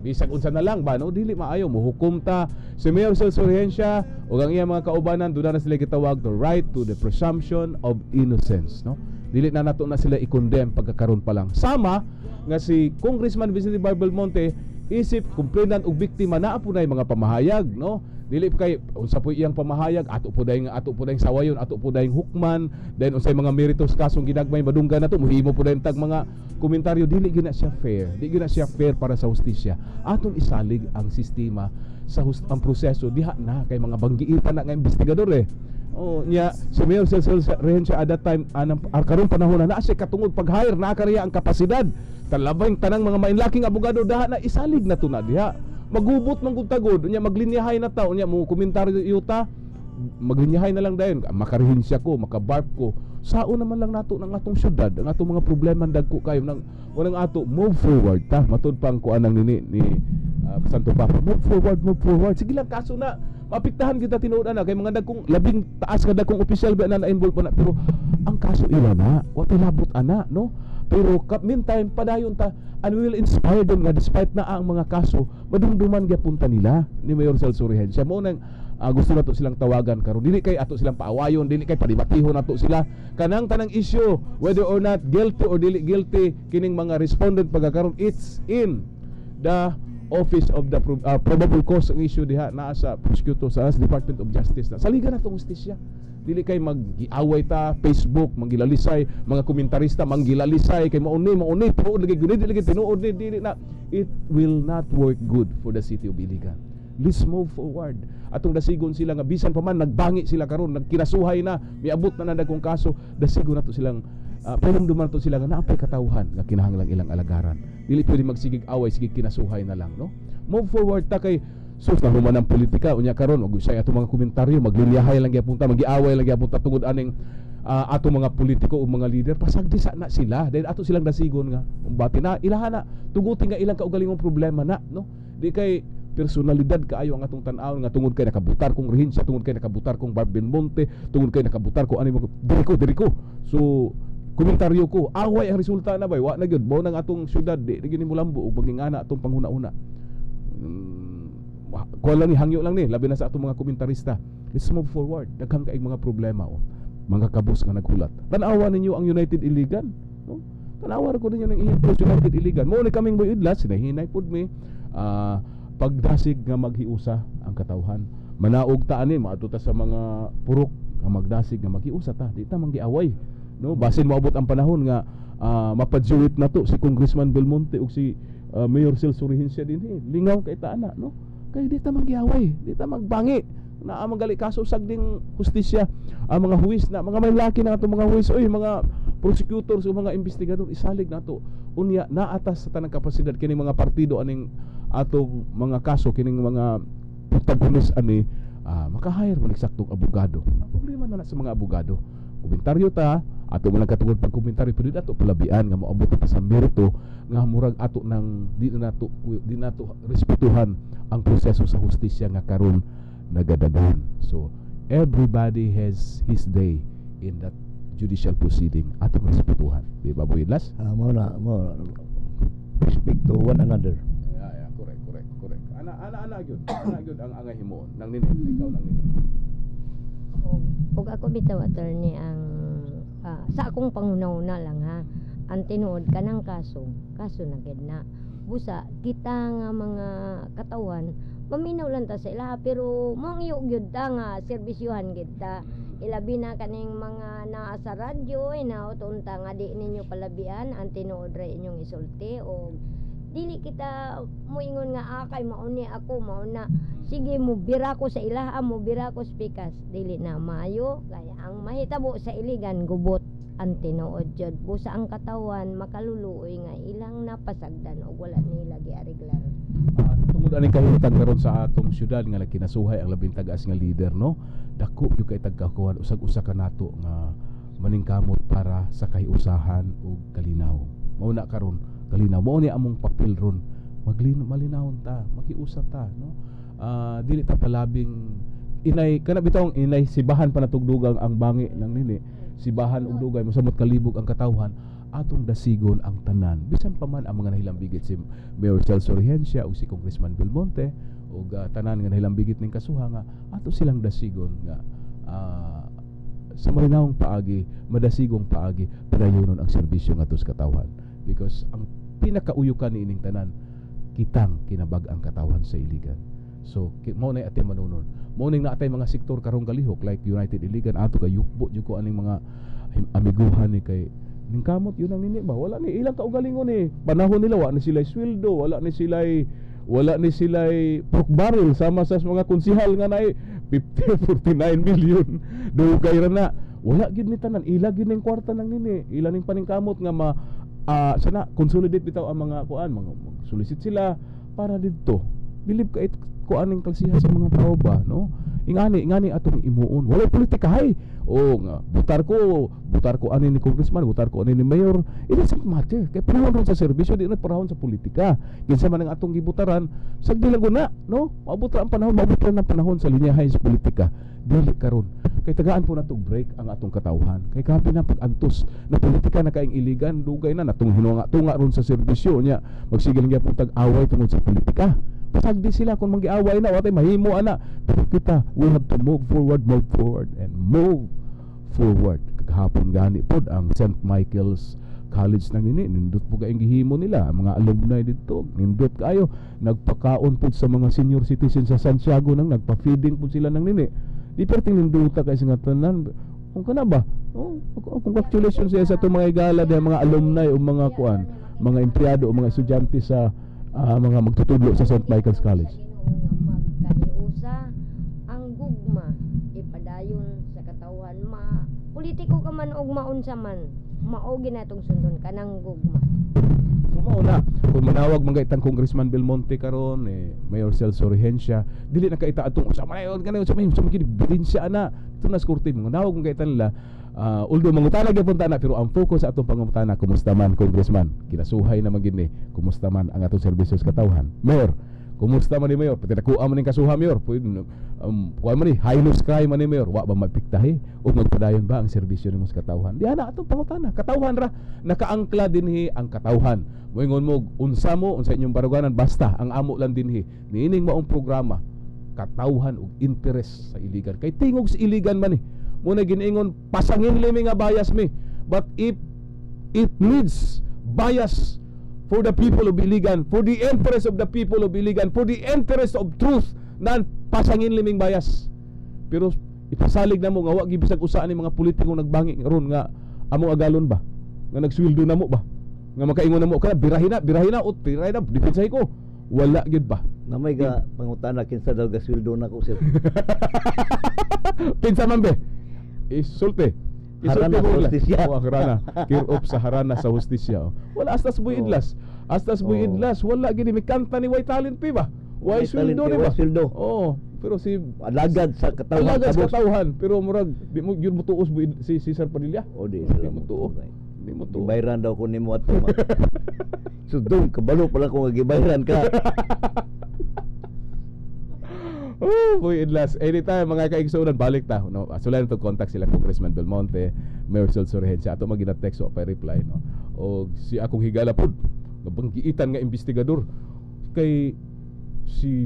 bisag unsa na lang ba, no? Dili maayo mo hukom ta si Mayor Celso Rehencia o ang iyang mga kaubanan doon na sila gitawag the right to the presumption of innocence, no? Dili na nato na sila i-condemn pagkakaroon pa lang. Sama nga si Congressman Vicente Barbelmonte isip complainant ug biktima naa po na mga pamahayag, no? Dili kay unsa po iyang pamahayag ato po dayong sawayon, ato po dayong hukman, then unsay mga meritos kasong ginagmay madunggan nato muhimo po dayong tag mga komentaryo, dili gina siya fair. Dili gina siya fair para sa hustisya. Aton isalig ang sistema sa ang proseso diha na kay mga banggiitan na nga investigador eh. Oh, nya si Mayor Celso Rehencia at that time karon panahon na siya katungod pag-hire na kariya ang kapasidad. Talabang tanang mga mainlaking abogado daha na isalig na to na diha. Magubot man gud tagod, nya maglinyahay na ta, nya mo komentaryo yuta, maglinyahay na lang dayon, makarehensya ko, makabarp ko. Sao naman lang nato ng atong syudad, ang atong mga problema dagko kayo nang walang ato move forward ta. Matud pang kuan nang ni Santo Papa, move forward. Sige lang kaso na mapiktahan kita tinuod na kay mga dagkong labing taas nga dagkong opisyal ba na involved pa na, pero ang kaso ila na wa pilabot ana, no? Pero meantime padayon ta and we will inspire them nga despite na ang mga kaso madumduman gyapon ta nila ni Mayor Celso Rehencia. Mo nang gusto nato silang tawagan karon, dili kay ato silang paawayon, dili kay padibatihon nato sila kanang tanang issue whether or not guilty or dili guilty kining mga respondent pagkakaron. It's in the office of the probable cause ang issue diha naa sa prosecutor sa Department of Justice na saliga na tong hustisya. Dili kay mag-giaway ta Facebook, manggilalisay mga komentarista, manggilalisay kay mauni tinuod lagi gud dili tinuod dili na. It will not work good for the city of Iligan. Let's move forward. Atong dasigon sila nga bisan pa man nagbangi sila karon, nagkinasuhay na, miabot na dagkong kaso, dasigon nato silang paramdaman nato sila nga naapay katawhan nga kinahanglan ilang alagaran. Dili pwede magsigig away, sige kinasuhay na lang, no? Move forward ta kay sus na human ang politika unya karon ug usay ato mga komentaryo magliliyahay lang gyapon ta, magiaway lang gyapon ta tungod aning ato mga politiko o mga leader pasagdi sa na sila dahil ato silang dasigon nga umbati na ilahana tuguti nga ilang kaugalingong problema na, no? Di kay personalidad kaayo ang atong tan-aw nga tungod kay nakabutar kong Rehencia, tungod kay nakabutar kong Barbelmonte, tungod kay nakabutar ko ani diri ko. So komentaryo ko away ang resulta na bay wa na gyud mo nang atong syudad di gyud mo lambo ug magingana atong panghuna-una. Kuha lang ni hangyo lang ni labi na sa atong mga komentarista. Let's move forward. Daghang kaig mga problema mga kabus nga naghulat. Tan-awa ninyo ang United Iligan, no? Tan-awa ko ninyo ng United Iligan. Mo ni kaming Boy Idlas sinahinay pud mi pagdasig nga maghiusa ang katawhan. Manaog ta ani maadto ta sa mga purok nga magdasig nga maghiusa ta. Di ta manggiaway, no? Basin moabot ang panahon nga mapadjuwit na to si Congressman Belmonte ug si Mayor Celso Rehencia dinhi. Lingaw kay ta ana, no? Kay di ta manggiaway, di ta magbangi. Na magali kaso sagding hustisya ang mga huwis na mga may laki na atong mga huwis, oy mga prosecutors o mga investigador isalig nato unya naatas sa tanang kapasidad kining mga partido aning atong mga kaso kining mga protagonist ani maka-hire man eksaktong abogado. Ang problema na sa mga abogado, komentaryo ta ato man lang katungod pag komentaryo pero ato palabian nga moabot ta sa merito nga murag ato nang di nato respetuhan ang proseso sa hustisya nga karon nagadagan. So everybody has his day in that judicial proceeding atong respetuhan. Di ba Boy Idlas? Mo respect to one another. Correct. Ana gyud ang angay himuon nang nini ikaw nang nini. Og ako bitaw attorney ang sa akong pangunauna lang ha. Ang tinuod kanang kaso na gid na. Busa kita nga mga katawan maminaw lang ta sa ila pero mangyo gyud ta nga serbisyohan gid ta. Ilabi na kaning mga naa sa radyo unta nga di ninyo palabian ang tinuod ra inyong isulti o dili kita moingon nga kay mauni ako mauna sige mo bira ko sa ilaha mo bira ko spikas dili na maayo kaya ang mahitabo sa iligan gubot ang tinuod jud busa ang katawan makaluluoy nga ilang napasagdan og wala nila giariglar. Tungod ani kahimtang karon sa atong syudad nga kinasuhay ang labing tagas nga leader no dako gyud kay tagkakuan usag-usa ka nato nga maningkamot para sa kahiusahan ug kalinaw. Mao na karon kalinaw mo ni among papel ron malinawon ta makiusap ta no dili ta palabing inay kana bitong inay sibahan pa natugdugang ang bangi ng nini sibahan ug dugay mosamot kalibog ang katawhan atong dasigon ang tanan bisan pa man ang mga nahilambigit si Mayor Celso Regencia ug si Congressman Belmonte ug tanan nga nahilambigit ning kasuha nga ato silang dasigon nga sa malinawong paagi madasigong paagi padayonon ang serbisyo ngadto sa katawhan because ang pinakauyukan ni ining tanan kitang kinabag-ang katawhan sa iligan. So mao nay atay manunon. Mao ning naatay mga sektor karong kalihok like United Iligan ato kay yukbo jud ko aning mga amiguhan ni kay ning kamot yun ang nini ba wala ni ilang kaugalingon ni panahon nila wa ni sila sweldo wala ni sila pork barrel sama sa mga konsehal nga nay 49 million dugay ra na wala gid ni tanan ila gid ning kwarta nang nini ila ning paningkamot nga sana consolidate bitaw ang mga kuan mga solicit sila para didto bilib ka kuan ning kalsihan sa mga tao ba no ingani atong imuon wala politika hay o nga butar ko ani ni congressman butar ko ani ni mayor it doesn't matter kay panahon ron sa serbisyo di na panahon sa politika kinsa man ang atong gibutaran sagdi lang guna no maabot ra ang panahon sa linyahay sa politika dili karon kay tagaan po natong break ang atong katawhan kay kapi na pag-antos na politika na kaing iligan dugay na natong hinunga-tunga ron sa serbisyo nya magsigil nga pong tag-away tungod sa politika pasagdi sila kung mangiaway na watay mahimo ana pero kita we have to move forward and kagahapon gani pod ang St. Michael's College nang nini nindot po kaayong gihimo nila mga alumni dito nindot kayo nagpakaon pod sa mga senior citizen sa Santiago nang nagpa-feeding pod sila nang nini di perting ninduta kay nga tanan kung kana ba congratulations sa itong mga igala dahil mga alumni o mga kuan mga empleyado o mga estudyante sa mga magtutudlo sa St. Michael's College. Magkahiusa ang gugma ipadayon sa katawan politiko ka man og maunsa man mao ginatong sundon kanang gugma. Mao na kung manawag mga itang Congressman Belmonte karon Mayor Celso Regencia dili na kaita atong usa man kanay usa may ebidencia ana ito na skurti mga nawag mga itan nila although mangutana gyapon ta na pero ang focus sa atong pangutana kumusta man Congressman kinasuhay na magini kumusta man ang atong serbisyo sa katawhan Mayor kumusta man ni Mayor pati nakuha man ning kasuha Mayor pwede kuha man ni high loss crime man ni Mayor wa ba mapiktahi o magpadayon ba ang serbisyo nimo sa katawhan di ana atong pangutana katawhan ra nakaangkla dinhi ang katawhan moingon mo unsa inyong baruganan basta ang amo lang dinhi niining maong programa katawhan ug interest sa iligan kay tingog sa iligan man muna giniingon pasangin limi nga bias mi but if it needs bias for the people of Iligan, for the interest of the people of Iligan, for the interest of truth nan pasangin liming bias pero ipasalig na mo nga wa gibisag usa ni mga politiko nagbangi ron nga amo agalon ba nga nagsweldo na mo ba nga makaingon na mo kana birahin na depensahi ko wala gid ba namay ga pangutana kinsa daw gasweldo na ko sir kinsa man be isulti Harana sa hustisya. Harana. Care of sa harana sa hustisya. Wala astas boy idlas. Astas boy idlas. Wala gini may kanta ni White Talent P ba? White Sweldo di ba? Oo. Pero si alagad sa katawhan. Alagad sa katawhan. Pero murag di mo yun mo tuos si Cesar Padilla. O di mo tuo. Di mo tuo. Gibayran daw ko nimo ato. Sudong kabalo pala ko gibayran ka. Oh, boy, idlas. Anytime mga kaigsunan balik ta. No, sulayan to contact sila Congressman Belmonte, Mayor Sorhensia ato magina text o pa reply no. O si akong higala pod nabanggiitan nga investigador kay si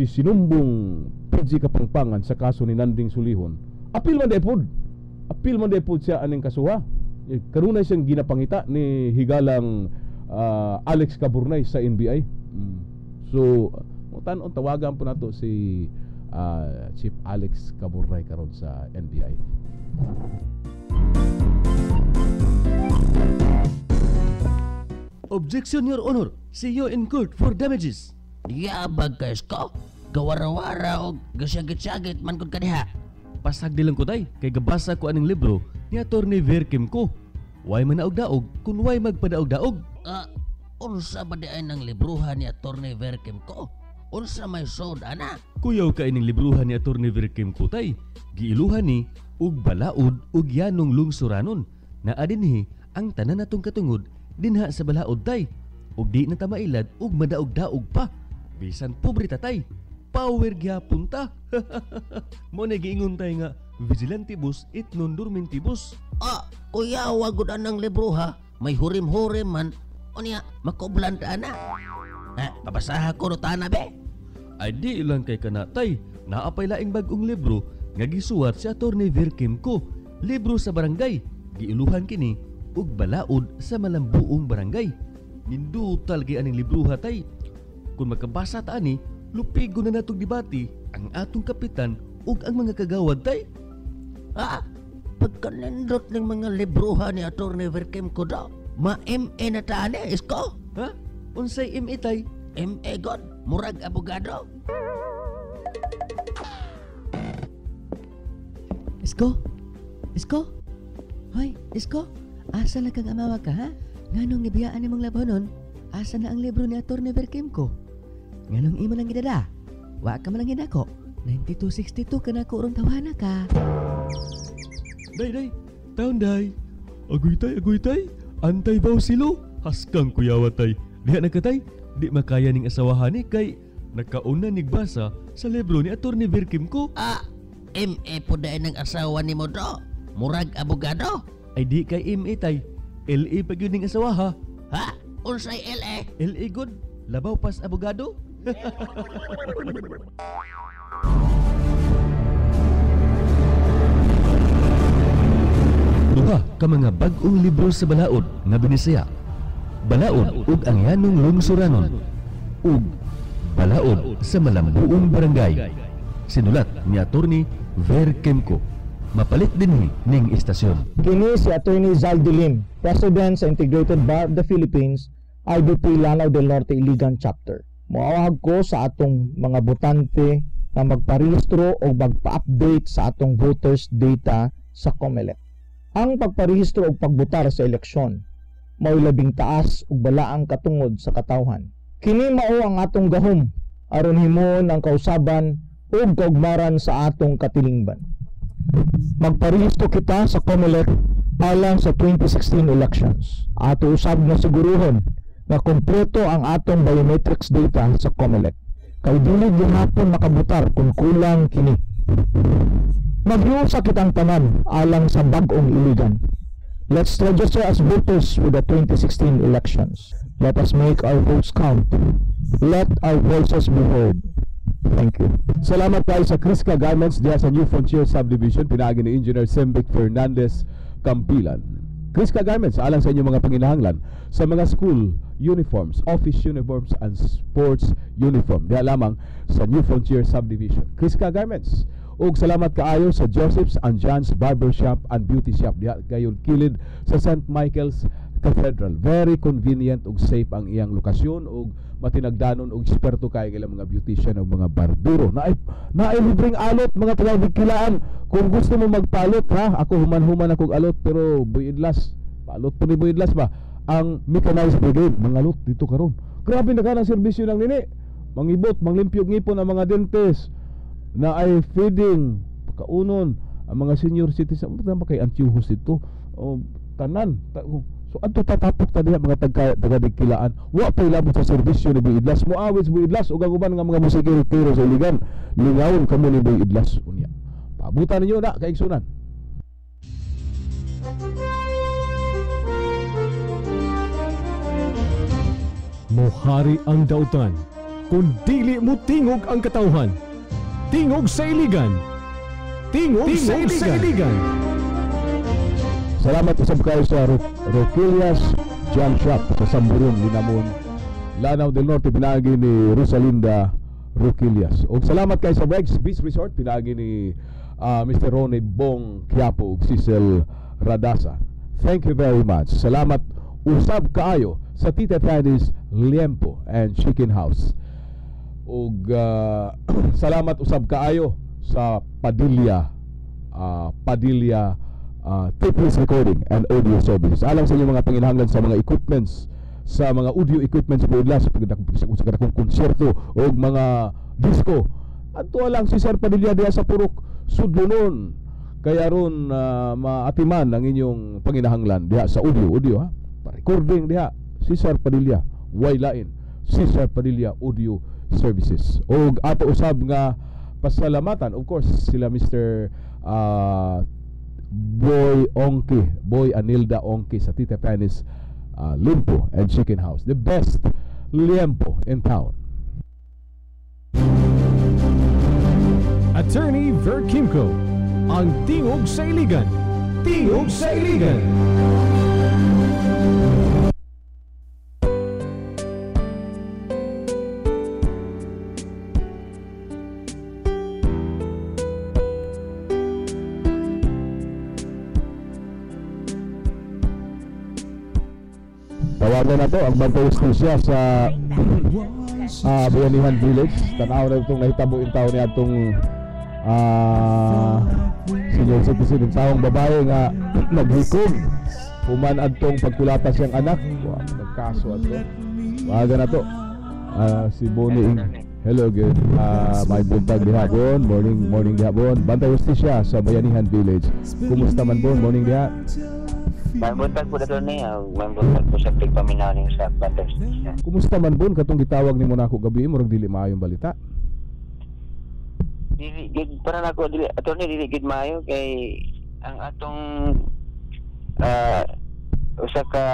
sinumbong PG Kapangpangan sa kaso ni Nanding Sulihon. Apil man daypod. Apil man daypod siya aning kasuha. Karunay siyang ginapangita ni higalang Alex Caburnay sa NBI. So tanon tawagan po nato si Chief Alex Caburnay karon sa NBI. Objection, Your Honor. See you in court for damages. Diabag ka isko. Gawara-wara o gasyagit-syagit man kung kaniha. Pasag dilang ko tay, kay gabasa ko aning libro ni Atty. Ver Kimco. Way man naog-daog, kung way magpadaog-daog. Unsa ba di ay ng libruhan ni Atty. Ver Kimco? Unsa may sod ana? Kuyaw ka ining libruhan ni Atty. Ver Kimco tay. Giiluhan ni ug balaod ug yanong lungsuranon. Na adinhi ang tanan natong katungod dinha sa balaod tay. Ug di na ta mailad ug madaog-daog pa. Bisan pobre ta tay. Power gyapon ta. Mo na giingon tay nga vigilantibus it non dormintibus. Kuya wagud anang libruha. May hurim-hurim man. Unya makoblan ta ana. Pabasaha ko no tana be. Ay di lang kay kanatay. Naapay laing bagong libro nga gisuwat si Atty. Ver Kimco. Libro sa barangay. Giiluhan kini ug balaod sa malambuong barangay. Nindutal gi aning libruha tay. Kung makabasa ta ani, lupigo na natong debate ang atong kapitan ug ang mga kagawad tay. Pagkanindot ng mga libruha ni Atty. Ver Kimco daw. Ma-MA na ta ani isko? Unsay MA tay? MA god, murag abogado. Isko? Isko? Hoy, Isko? Asa na kang amawa ka, ha? Nganong nibiyaan ni mong labanon? Asa na ang libro ni Atty. Ver Kimco? Nganong imo lang gidada? Wa ka man lang ginako. 9262 ka na ko urong tawana ka. Day, taon day. Agoy tay. Antay baw silo. Haskang kuyawa tay. Diha na ka tay. Di makaya ning asawahan ni kay nakauna nigbasa sa libro ni Atty. Ver Kimco. MA po dahil ng asawa ni mo do. Murag abogado. Ay di kay MA tay. LA pag yun ning asawa ha. Unsay LA? LA good. Labaw pas abogado. Duha ka mga bag-ong libro sa balaod nga binisaya. Balaod ug ang yanong lungsuranon ug balaod sa malambuong barangay. Sinulat ni Atty. Ver Kimco. Mapalit din ning istasyon. Kini si Atty. Zaldi Lim, President sa Integrated Bar of the Philippines, IBP Lanao del Norte Iligan Chapter. Moawag ko sa atong mga botante na magparehistro o magpa-update sa atong voters data sa COMELEC. Ang pagparehistro o pagbotar sa eleksyon mao labing taas ug balaang katungod sa katawhan. Kini mao ang atong gahom aron himuon ang kausaban ug kaugmaran sa atong katilingban. Magparehistro kita sa COMELEC alang sa 2016 elections. Ato usab na siguruhon na kompleto ang atong biometrics data sa COMELEC. Kay dili gihapon makabutar kung kulang kini. Maghiusa kitang tanan alang sa bag-ong iligan. Let's register as voters for the 2016 elections. Let us make our votes count. Let our voices be heard. Thank you. Salamat tayo sa Crisca Garments diya sa New Frontier Subdivision, pinaagi ni Engineer Sembic Fernandez Campilan. Crisca Garments alang sa inyong mga panginahanglan sa mga school uniforms, office uniforms and sports uniform. Diya lamang sa New Frontier Subdivision. Crisca Garments. Ug salamat kaayo sa Joseph's and John's Barbershop and Beauty Shop diha gayon kilid sa St. Michael's Cathedral. Very convenient ug safe ang iyang lokasyon ug matinagdanon og eksperto kay ilang mga beautician o mga barbero. Naay libreng alot mga taga-Dikilaan. Kung gusto mo magpalot ha, ako human-human akong alot pero Boy-Idlas, palot po ni Boy-Idlas ba? Ang mechanized brigade, mga alot dito karon. Grabe na kanang serbisyo ng nini. Mangibot, manglimpyog ngipon ang mga dentist na ay feeding, pakaunon ang mga senior citizen. Ano ba kay antiuhos ito? Tanan. So adto tatapok ta diha mga taga-Dikilaan. Wa pay labot sa serbisyo ni Boy-Idlas. Moawit Boy-Idlas ug ang uban nga mga musikero sa Iligan. Lingawon kamo ni Boy-Idlas unya. Paabutan ninyo na kaigsunan. Mohari ang dautan, kung dili mo tingog ang katawhan. Tingog sa Iligan. Tingog sa Iligan. Salamat usab kayo sa Roquillas Jam Shop sa Samburong, Linamon, Lanao del Norte, pinagi ni Rosalinda Roquillas. O salamat kayo sa Rex Beach Resort, pinagi ni Mr. Ronnie Bong Quiapo ug Cecil Radasa. Thank you very much. Salamat usab kaayo sa Tita Fanny's Liempo and Chicken House. Ug salamat usab kaayo sa Padilla tapeless recording and audio service. Alang sa inyong mga panginahanglan sa mga equipments, sa mga audio equipments sa Boy-Idlas, sa kadakong konserto o mga disco. Adto lang si Sir Padilla diha sa Purok Sudlunon. Kaya ron maatiman ang inyong panginahanglan diha sa audio ha. Pa-recording diha si Sir Padilla, way lain si Sir Padilla Audio Services. O ato usab nga pasalamatan of course sila Mr. Boy Anilda Ongki sa Tita Fanny's Liempo and Chicken House, the best liempo in town. Attorney Ver Kimco, ang tingog sa Iligan. Tingog sa Iligan. Tawagan na to ang Bantay Justisya sa Bayanihan Village. Tanaw na itong nahitabo yung tao niya itong senior citizen, yung taong babae nga naghikog human adtong pagkulata siyang anak. Nagkaso ato. Tawagan na to si Bonnie. Hello, good may buntag dihapon. Morning dihapon. Bantay Justisya sa Bayanihan Village. Kumusta man Bon? Morning diha. Buntag po dito niya, buntag po sa pagpaminaw sa Bantay Justisya. Kumusta man Bon katong gitawag nimo nako gabi murag dili maayong balita? Dili para nako dili attorney dili gid maayo kay ang atong usa ka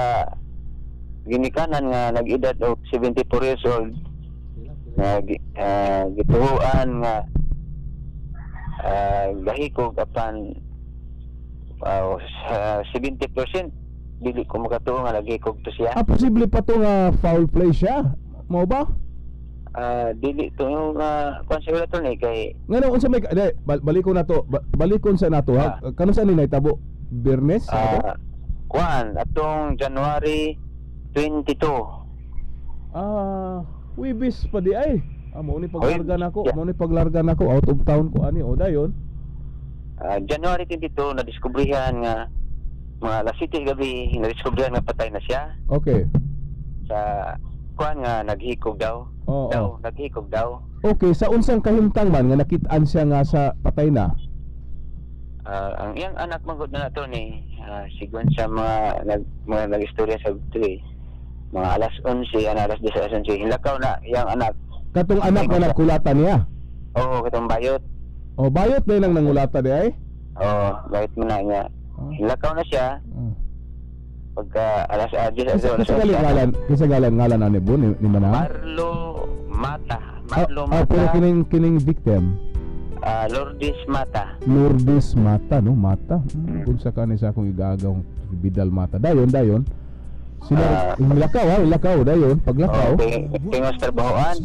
ginikanan nga nag-edad og 74 years old nga gituhuan nga gahikog apan 70% dili ko makatuo nga nagikog to siya. Posible pa to nga foul play siya? Mao ba? Dili to yung konsiderasyon ni kay ngano unsa may balikon na to balikon sa nato ha kano sa ni nahitabo Biyernes kuan atong January 22 Wibis pa di ay mo ni paglarga nako out of town ko ani o dayon January 22 na diskubrihan nga mga alas 7 gabi na diskubrihan nga patay na siya. Okay. Sa kuan nga naghikog daw. Naghikog daw. Okay, sa unsang kahimtang man nga nakit-an siya nga sa patay na? Ang iyang anak magud na nato ni sigon sa mga nag-istorya sa tuwi. Mga alas 11 alas 10 hilakaw na iyang anak. Katong anak nga nagkulata niya? Oo, katong bayot. Bayot na nang nangulata di ay? Bayot mo na niya. Hilakaw na siya. Pagka alas 10 Kasi ngalan ani Bon ni Manang? Marlo Mata. Pero kining victim Lourdes Mata. Lourdes Mata no? Mata? Kung sa kanin sa akong igagaw Vidal Mata. Dayon sila ilakaw dayon paglakaw. Tingos trabahoan.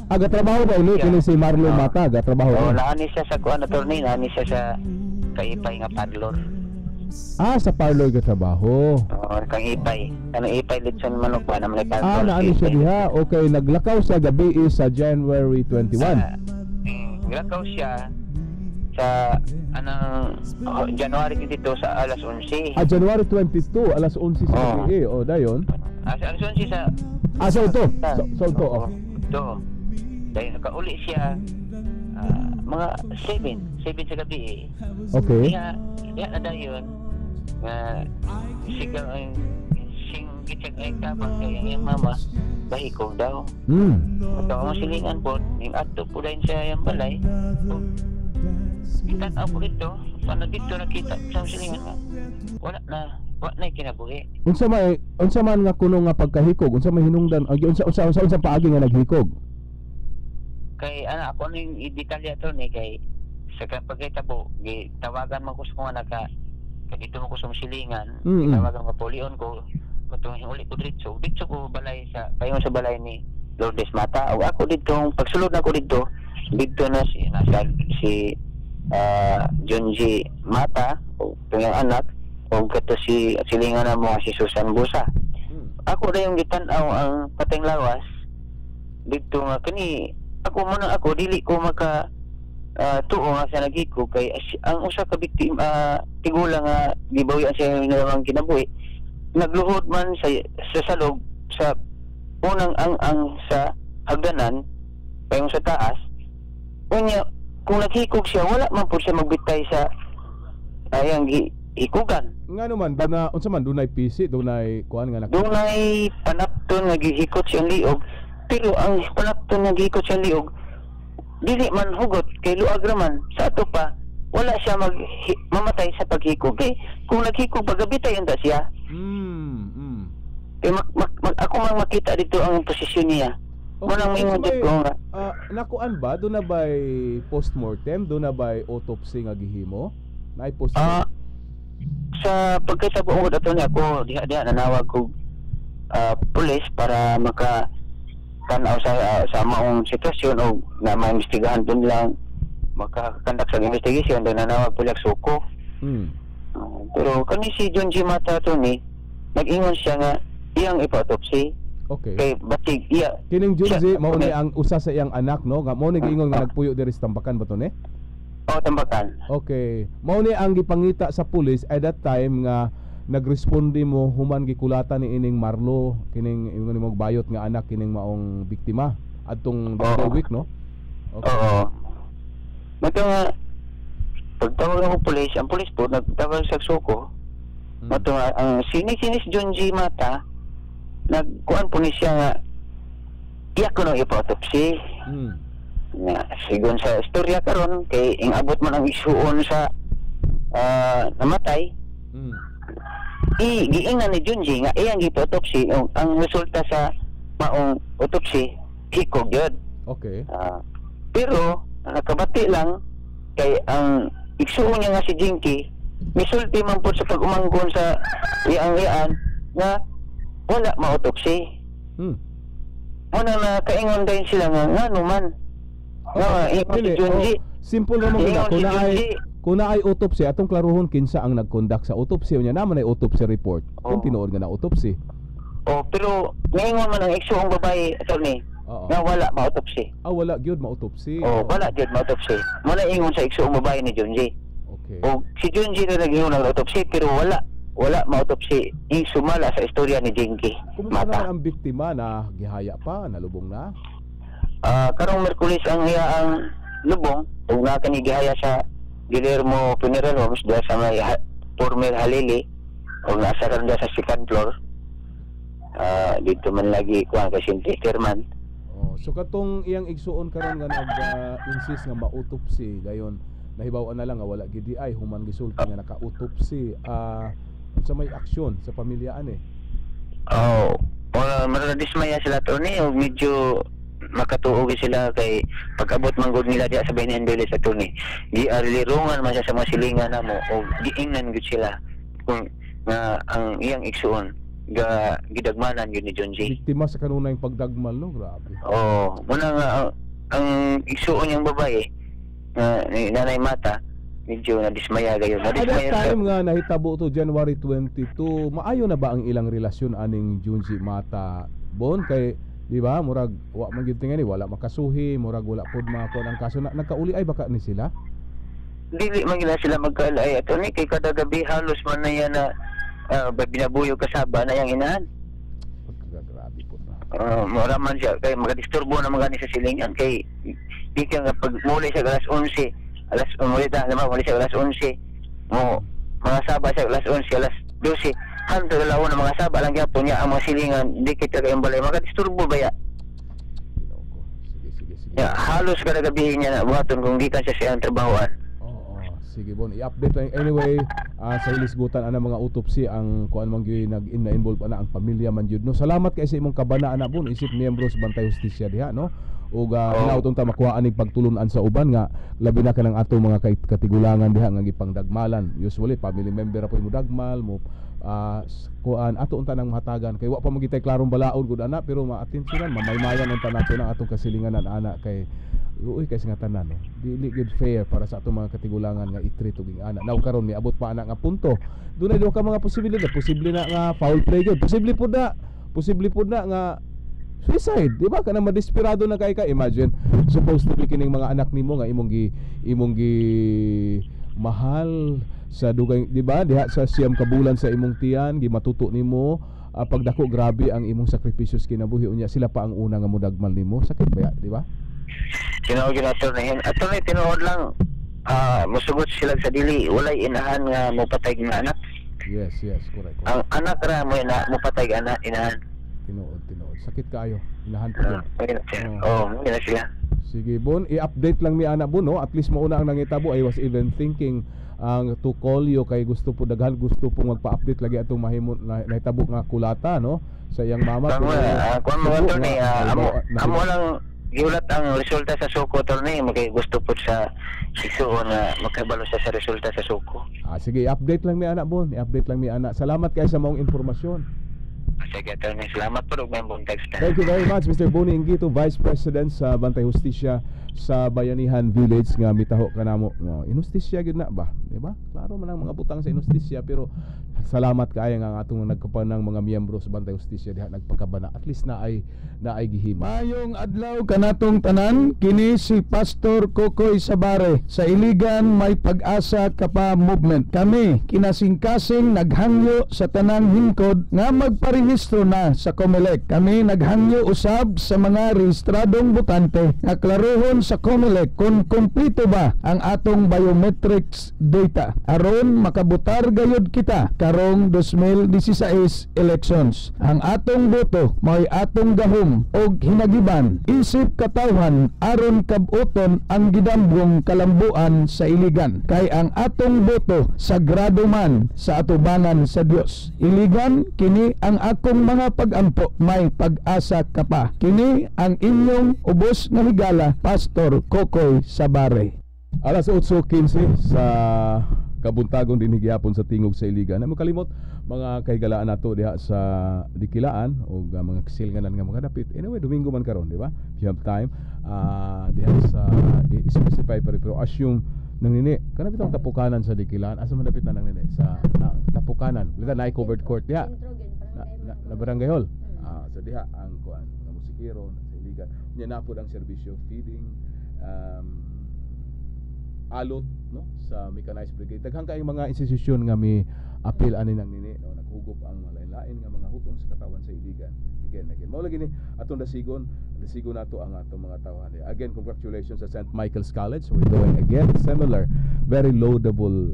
Trabaho ba ini kini si Marlo Mata, trabaho. Naani siya sa kuan attorney, naani siya sa kaipay nga padlor. Sa parlor ka trabaho. Kang ipay. Kanang ipay litson manok ba naman ay Naano siya diha. Okay, naglakaw sa gabi sa January 21. Naglakaw siya sa January 22 sa alas 11. January 22 alas 11 sa gabi. Dayon. Alas 11 sa sa ito. Sa ito. Ito. Dahil nakauli siya mga 7 sa gabi. Okay. Kaya na dayon sigang ang gitag ay kapag kaya yung mama bahiko daw. Ito ang silingan po yung ato po dahil siya yung balay. Kita po dito paano dito nakita sa silingan nga wala na kinabuhi. Unsa man nga kuno nga pagkahikog, unsa may hinungdan, unsa paagi nga naghikog? Kay ako ning detalya to ni kay sa pagkitabo tawagan man ko sa mga dito mo ko sa silingan, tawagan ko polion ko katong uli ko dito ko balay sa payon sa balay ni Lourdes Mata. O ako dito pagsulod na ko dito na si Junji Mata o yung anak o kato si silingan na mo si Susan Busa. Ako na yung gitanaw ang pateng lawas dito nga kani ako dili ko maka tuo nga sa nagiko kay ang usa ka biktima tigulang nga gibawian siya ng kinabuhi nagluhod man sa salog sa unang ang sa hagdanan payon sa taas unya kung naghikog siya wala man po siya magbitay sa ayang hikugan nga naman unsa man dunay pisi dunay kuan nga dunay panapton naghihikot siyang liog pero ang panapton naghihikot siyang liog dili man hugot kay luag raman sa ato pa wala siya mamatay sa paghikog kay kung naghikog pagabitay yun ta siya kay ako mang makita dito ang posisyon niya. Manang mingon dito nga nakuan ba do na bay postmortem do na bay autopsy nga gihimo nay postmortem sa pagkatabo ko dato ni ako diha nanawag ko pulis para maka tanaw sa maong sitwasyon o na maimbestigahan dun lang makakandak sa investigation doon nanawag pulag suko. Pero kani si Junji Mata to ni nag-ingon siya nga iyang ipa-autopsy. Okay. Kay batig iya kining Junji mao ni ang usa sa iyang anak no nga mao ni giingon nga nagpuyo diri sa Tambakan ba to ni? Tambakan. Okay. Mao ni ang gipangita sa pulis at that time nga nagresponde mo human gikulatan ni ining Marlo kining ingon mo bayot nga anak kining maong biktima adtong week no. Okay. Mato nga pagtawag ng pulis, ang pulis po nagtawag sa suko. Mato nga ang sinis Junji Mata nagkuan po ni siya nga iyak ko nang ipa-autopsy. Nga sigon sa istorya karon kay ingabot man ang isuon sa namatay. Giingan ni Junji nga iyang ipa-autopsy ang resulta sa maong autopsy hikog yun. Okay. Pero nakabati lang kay ang igsuon niya nga si Jinky misulti man po sa pag-umanggon sa iyang nga wala ma-autopsy. Muna na kaingon din sila nga naman ingon si Junji simple naman kung naay autopsy atong klaruhon kinsa ang nag-conduct sa autopsy unya naman ay autopsy report kung tinuod nga na autopsy. Pero ngayon man ang igsuong babae attorney nga wala ma-autopsy. Wala gyud ma-autopsy. Wala gyud ma-autopsy. Muna ingon sa igsuong babae ni Junji. Okay. Si Junji na nag-ingon ng autopsy pero wala ma-autopsy. Sumala sa istorya ni Jinky. Kumusta naman ang biktima na gihaya pa, nalubong na? Karong Merkulis ang lubong ug na kani gihaya sa Guillermo Funeral Homes diya sa may Former Halili ug nasa ron sa second floor. Dito man lagi kuan kay Sinti man. So katong iyang igsuon karon nga nag-insist nga ma-autopsy dayon nahibaw-an na lang nga wala gid ay human gisulti nga naka-autopsy sa may aksyon sa pamilya ani. Maradismaya sila to ni ug medyo makatuog sila kay pag-abot man gud nila diya sa Bayan Village sa tuni. Di arlirungan man siya sa mga silingan namo ug giingnan gud sila kung nga ang iyang igsuon gidagmanan yun ni Junji. Biktima sa kanunay pagdagmal no, grabe. Muna nga ang igsuon niyang babae ni Nanay Mata medyo nadismaya gayon. At that Nadismaya time nga nahitabo to January 22, maayo na ba ang ilang relasyon aning Junji Mata Bon kay di ba murag wa man gyud tingani wala makasuhi, murag wala pod makon ang kaso nagkauli ay baka ni sila. Dili man gila sila magkaalay ato ni kay kada gabi halos man na yan na binabuyog kasaba na yang inahan. Grabe po na. Mura man siya kay magadisturbo na mga ni sa silingan kay di ka nga pag muli siya alas 11 muli siya alas 11 mo mga saba siya alas 11 alas 12 hanto dalaw na mga saba lang gyapon niya ang mga silingan di kita kay balay magadisturbo ba ya. Sige. Ya, halos kada gabi niya na buhaton kung gikan siya siyang trabahoan. Sige bon, i-update lang anyway sa hilisgutan ana mga autopsy ang kuan man gyud nag-involve ana ang pamilya man jud no. Salamat kay sa imong kabana ana bon isip miyembro sa Bantay Hustisya diha no. Ug inautong ta makuha aning pagtulunan sa uban nga labi na kanang ato mga katigulangan diha nga gipangdagmalan. Usually family member ra po mo dagmal mo kuan ato unta nang mahatagan kay wa pa magitay klarong balaod gud ana pero ma-atensyonan mamaymayan unta nato ang atong kasilinganan ana kay uy kasi nga tanan no. Dili good fair para sa atong mga katigulangan nga i-treat og ana. Now karon ni abot pa ana nga punto. Dunay duha ka mga posibilidad. Posible na nga foul play gyud. Posible pud na nga suicide, di ba? Kana madesperado na kay ka. Imagine supposed to be kining mga anak nimo nga imong gi mahal sa dugay, di ba? Diha sa siyam ka bulan sa imong tiyan, gimatuto nimo pagdako grabe ang imong sakripisyo sa kinabuhi unya sila pa ang una nga mudagmal nimo. Sakit ba, di ba? Tinuod na tinuod lang musugot sila sa dili walay inahan nga mopatay nga anak. Yes, correct. Ang anak ra mo na mopatay anak inahan. Tinuod. Sakit kaayo. Inahan pa. Gina sila. Sige bon, i-update lang mi ana bon no. At least mauna ang nangitabo. I was even thinking to call you kay gusto po magpa-update lagi atong mahimo nahitabo nga kulata no sa iyang mama. Kuan mo to ni amo lang giulat ang resulta sa suko to ni magay gusto po sa siksuon na makabalo sa resulta sa suko. Sige, i-update lang mi ana bon. I-update lang mi ana. Salamat kay sa maong impormasyon. Sige, attorney. Salamat po ug may text. Thank you very much, Mr. Boni Ingito, Vice President sa Bantay Hustisya sa Bayanihan Village nga mitaho kanamo. Inustisya gyud na ba? Di ba? Klaro man ang mga butang sa inustisya pero salamat kaayo nga atong nagkapanang mga miyembro sa Bantay Hustisya diha nagpakabana. At least na ay gihimo. Mayong adlaw kanatong tanan, kini si Pastor Kokoy Sabare sa Iligan May Pag-asa Kapa Movement. Kami kinasing-kasing naghangyo sa tanang hingkod nga magparehistro na sa COMELEC. Kami naghangyo usab sa mga rehistradong botante nga klarohon sa COMELEC kung kumpleto ba ang atong biometrics data aron makabutar gayud kita karong 2016 elections. Ang atong boto may atong gahom og hinagiban isip katawhan aron kabuton ang gidambong kalambuan sa Iligan kay ang atong boto sagrado man sa atubangan sa Dios. Iligan, kini ang akong mga pag-ampo, may pag-asa ka pa. Kini ang inyong ubos nga higala, Pastor Kokoy Sabare. Alas 8:15 sa kabuntagon din higapon sa tingog sa Iligan. Amo kalimot mga kahigalaan nato diha sa Dikilaan o mga kasilnganan nga mga dapit. Anyway, Domingo man karon, di ba? If you have time, diha sa specify pero assume nang nini kana bitong tapukanan sa Dikilaan asa man dapit na nang nini sa tapukanan. Lita na covered court diha. Na barangay hall. So diha ang kuan nga musikero sa Iligan. Nya na pud ang serbisyo feeding alot no sa mechanized brigade. Daghang kay mga institusyon nga mi appeal ani nang nini no naghugop ang malain-lain nga mga hutong sa katawan sa Iligan. Again. Mao lagi ni atong dasigon nato ang atong mga tawhan. Again, congratulations sa St. Michael's College. We're doing again similar very laudable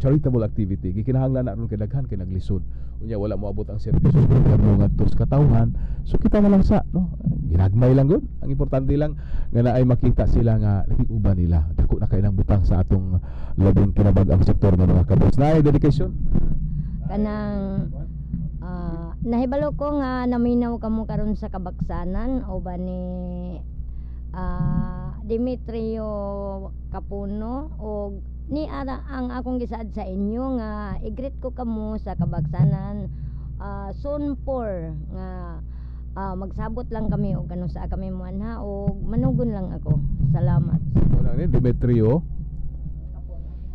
charitable activity. Gikinahanglan na ron kay daghan kay naglisod. Unya wala mo abot ang serbisyo sa ngadto sa katawhan. So kita na lang sa no ginagmay lang gud. Ang importante lang nga naay makita sila nga nagiguban nila. Dako na kay ilang butang sa atong labing kinabag-ang sektor ng mga kabos. Naay dedication kanang nahibalo ko nga naminaw kamo karon sa kabaksanan o ba ni Demetrio Capuno o ni ara ang akong gisaad sa inyo nga i-greet ko kamo sa kabaksanan soon for nga magsabot lang kami o kano sa kami mo anha o manugon lang ako. Salamat. Demetrio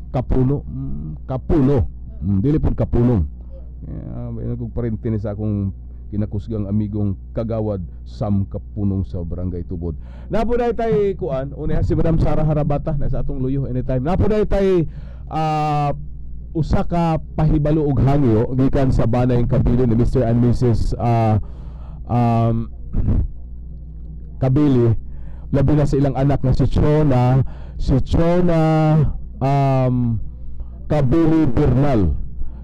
Kapuno. Kapuno. Dili pud kapunong. Kung parente ni sa akong kinakusgang amigong kagawad Sam Kapunong sa Barangay Tubod. Napuday tay kuan, una si Madam Sara Harabata na sa atong luyo anytime. Napuday tay usa ka pahibalo og hangyo gikan sa banay Kabili ni Mr. and Mrs. Kabili, labi na sa ilang anak na si Chona Kabili Bernal.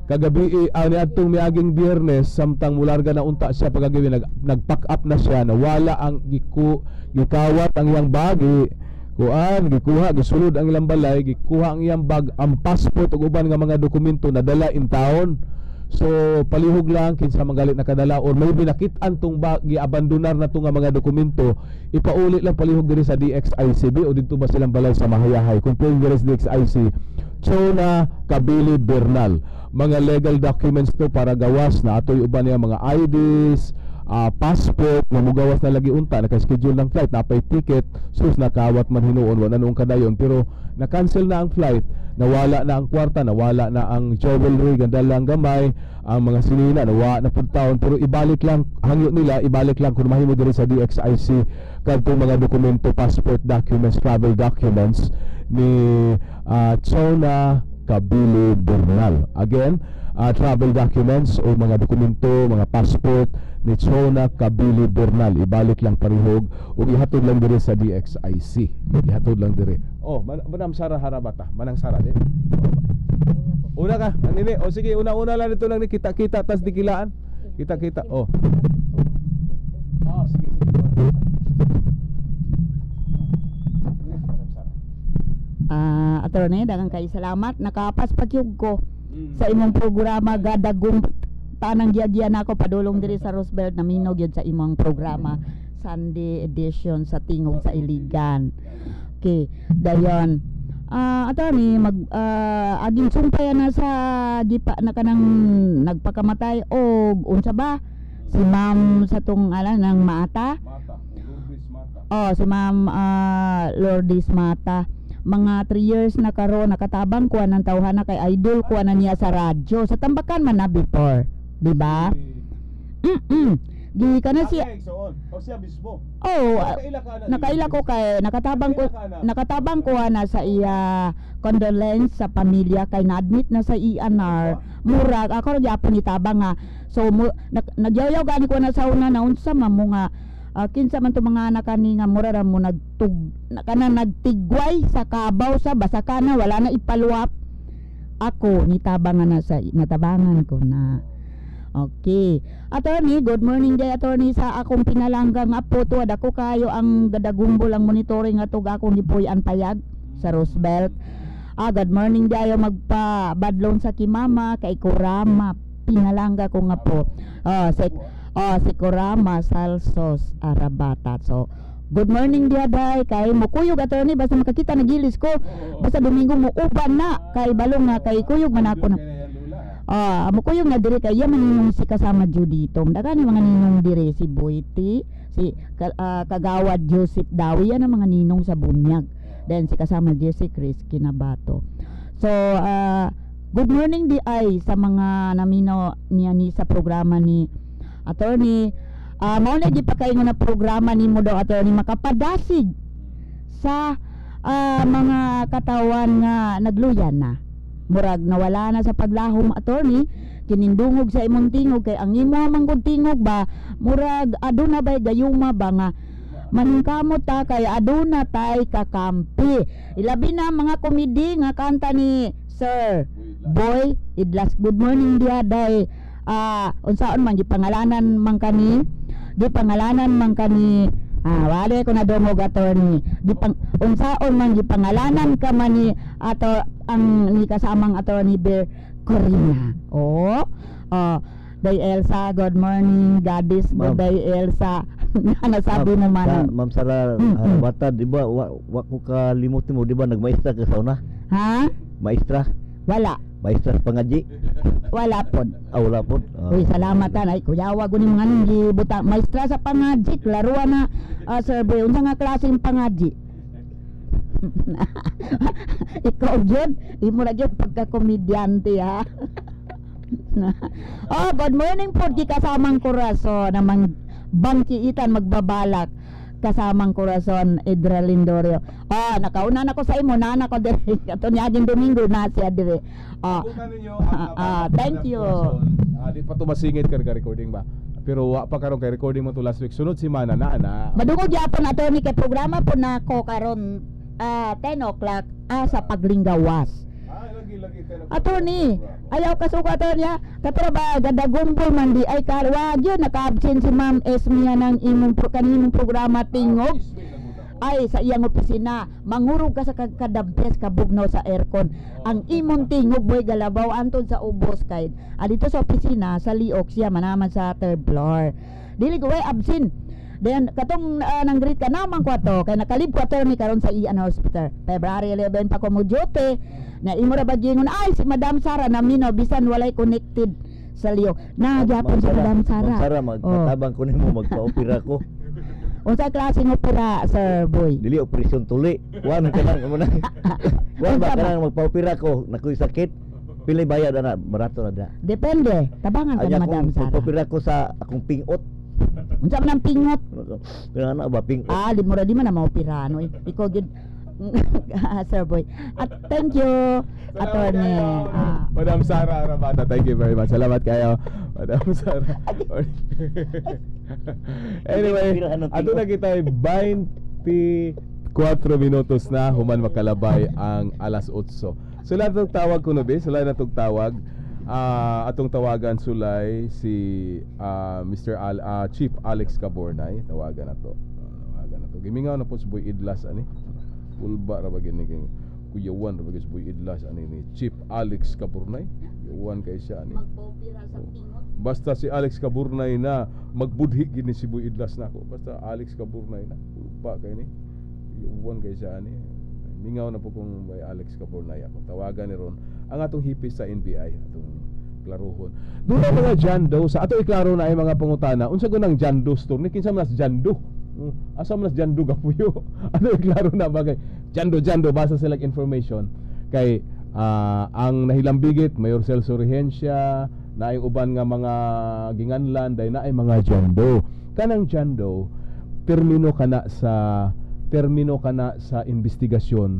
Kagabi ani adtong miaging Biyernes samtang mularga na unta siya pagagabi nag-pack up na siya, nawala ang gikawat ang iyang bagi kuan, gikuha gisulod ang ilang balay, gikuha ang iyang bag, ang passport ug uban nga mga dokumento nadala in town. So palihog lang kinsa magalit nakadala or maybe nakit-an tong gi-abandonar na tong mga dokumento, ipauli lang palihog diri sa DXICB o didto ba silang balay sa Mahayahay. Kung pwede diri sa DXIC Chona Kabili Bernal, mga legal documents to para gawas na atoy uban niya mga IDs, passport, mamugawas na lagi unta, naka-schedule ng flight, napay ticket, sus nakawat man hinuon wala nung kadayon, pero na-cancel na ang flight, nawala na ang kwarta, nawala na ang jewelry, ganda lang gamay, ang mga sinina nawala na pud taon, pero ibalik lang hangyo nila, ibalik lang kung mahimo diri sa DXIC kadto mga dokumento, passport documents, travel documents ni Chona Kabili Bernal. Again, travel documents o mga dokumento, mga passport ni Chona Kabili Bernal, ibalik lang parihog o ihatod lang dire sa DXIC. Ihatod lang dire. Oh, Madam Sara Harabata, manang Sara din. Una ka, nini. O sige, una-una lang dito lang ni kita-kita tas dikilaan. Kita-kita. Oh. Sige. Attorney, daghang kay salamat, nakapas pagyug ko sa imong programa, gadagong tanang giagyan nako padulong diri sa Roosevelt, naminog yun sa imong programa Sunday edition sa Tingog sa Iligan. Okay, dayon attorney, aging sumpay na sa gipa na kanang nagpakamatay og unsa ba si ma'am sa tong alan ng Mata. Si ma'am Lourdes Mata. Mga 3 years na karon, nakatabang kuha ng tawhana kay idol kuha na niya sa radyo. Sa tambakan man na before, di ba? Gi kana siya. Siya mismo. Nakaila ko kay nakatabang kuha na sa iya condolence sa pamilya kay na-admit na sa ENR. Murag ako gyapon itabang nga. So nagyayaw gani ko na sa una na unsa man mo nga kinsa man to mga anak kani nga mura ra mo nagtigway sa kabaw sa basakana, wala na ipaluwap. Ako nitabangan na sa natabangan ko na. Okay. Attorney, good morning day attorney, sa akong pinalanggang apo tuwad ako kayo ang gadagumbol ang monitoring atog akong gipuy-an payag sa Roosevelt. Good morning day magpa badlon sa kimama kay Kurama, pinalangga ko nga po. Si Kurama Salsos Arabata. So good morning dia day kay mukuyog attorney, basta makakita nagilis ko basta Domingo mo uban na kay balong nga kay kuyog man ako na mukuyog na diri kay maninong si kasama Judito daghan mga ninong diri si Boyti, si Kagawad Joseph Dawi, yan ang mga ninong sa Bunyag, then si kasama Jesse Chris Kinabato. So good morning di ay sa mga namino niya ni sa programa ni attorney. Mao na di pa kayo na programa ni mo daw attorney makapadasig sa mga katawan nga nagluyan na, murag nawala na sa paglahom attorney, kinindungog sa imong tingog kay ang imo manggod tingog ba murag aduna bay gayuma ba nga maningkamot ta kay aduna tay kakampi. Ilabi na mga komedi nga kanta ni Sir Boy Idlas. Good morning dia day. Unsaon man gipangalanan man kani, wala ko na dongog attorney, unsaon man gipangalanan ka man ni ato ang ni kasamang attorney Bear Corina. Day Elsa, good morning Goddess, day Elsa. Nasabi naman Ma'am Sara Harabata, di ba wa ko kalimot mo, di ba nagmaestra ka sa una? Ha? Maestra? Wala. Maestra pangaji? Wala pod. Wala pod. Uy, salamatan ay kuyawa guni mga nang gibuta maestra sa pangaji, laruan na Sir Boy, unsa nga klaseng pangaji? Ikaw Jud, imo ra gyud pagka-komedyante ha. Oh, good morning po di kasamang Corazon namang bangkiitan magbabalak kasamang Corazon Edra Lindorio. Oh, nakauna na ko sa imo na ko dire kato niaging Domingo na siya dire. Thank you. Di pa to masingit ka recording ba? Pero wa pa karon kay recording mo to last week. Sunod semana na ana. Madungog gyapon ato ni kay programa po nako karon 10 o'clock sa Paglinggawas. Attorney, ayaw kasuka to niya. Katraba gadagumpol man di ay kalwag yun. Naka-absent si Ma'am Esmia ng imong kanimong programa tingog. Ay sa iyang opisina, mangurog ka sa kadabtes kabugnaw sa aircon. Ang imong tingog boy galabaw anton sa ubos kay. Dito sa opisina sa Liok siya manaman sa 3rd floor. Dili ko absent. Then katong nang greet ka naman ko ato kay nakalib ko ato mi karon sa Ian Hospital. February 11 pa ko mo duty. Na imo ra bagingon ay si Madam Sara namino bisan walay connected sa Liok. Na gyapon si Madam Sara. Sara magpatabang ko nimo magpa-opera ko. Unsa klaseng opera, Sir Boy? Dili operasyon tuli. Wan ka nang mo na. Wan ba ka nang magpa-opera ko nakoy sakit. Pila bayad ana barato na da. Depende. Tabangan ka ni Madam Sara. Magpa-opera ko sa akong pingot. Unsa man ang pingot? Kana ba pingot? Di mo ra di man na maopera no. Ikaw gyud Sir Boy. At thank you, Attorney. Madam Sara Arabata, thank you very much. Salamat kayo, Madam Sara. Anyway, ato na kita 24 minutos na human makalabay ang alas 8. So lahat ng tawag ko no be, so lahat ng tawag atong tawagan sulay si Mr. Chief Alex Cabornay. Tawagan na to. Gimingaw na po si Boy Idlas ani. Ulba ra bagin ni Kuya Juan ra bagin si Boy Idlas ani ni Chief Alex Cabornay. Juan kay siya ani. Basta si Alex Cabornay na magbudhi gini si Boy Idlas nako. Basta Alex Cabornay na ulba kay ni Juan kay siya ani. Mingaw na po kung by Alex Cabornay ako. Tawagan ni ron ang atong hipis sa NBI atong klaruhon. Doon ang mga jando sa ato iklaro na ay mga pangutana. Unsa gunang jando store ni kinsa mas jando? Asa man jando gapuyo. Ano iklaro na bagay. Jando basa sila information kay ang nahilambigit Mayor Celso Regencia na ay uban nga mga ginganlan day na ay mga jando. Kanang jando termino kana sa investigasyon.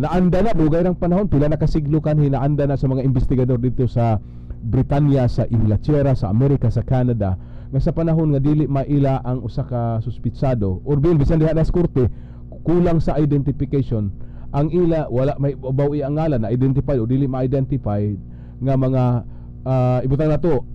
Naanda na dugay ng panahon pila nakasiglukan hinaanda na sa mga investigador dito sa Britanya, sa Inglaterra, sa Amerika, sa Canada nga sa panahon nga dili maila ang usa ka suspitsado or bisan diha na sa korte kulang sa identification ang ila wala may bawi ang ngalan na identify o dili ma-identify nga mga ibutang nato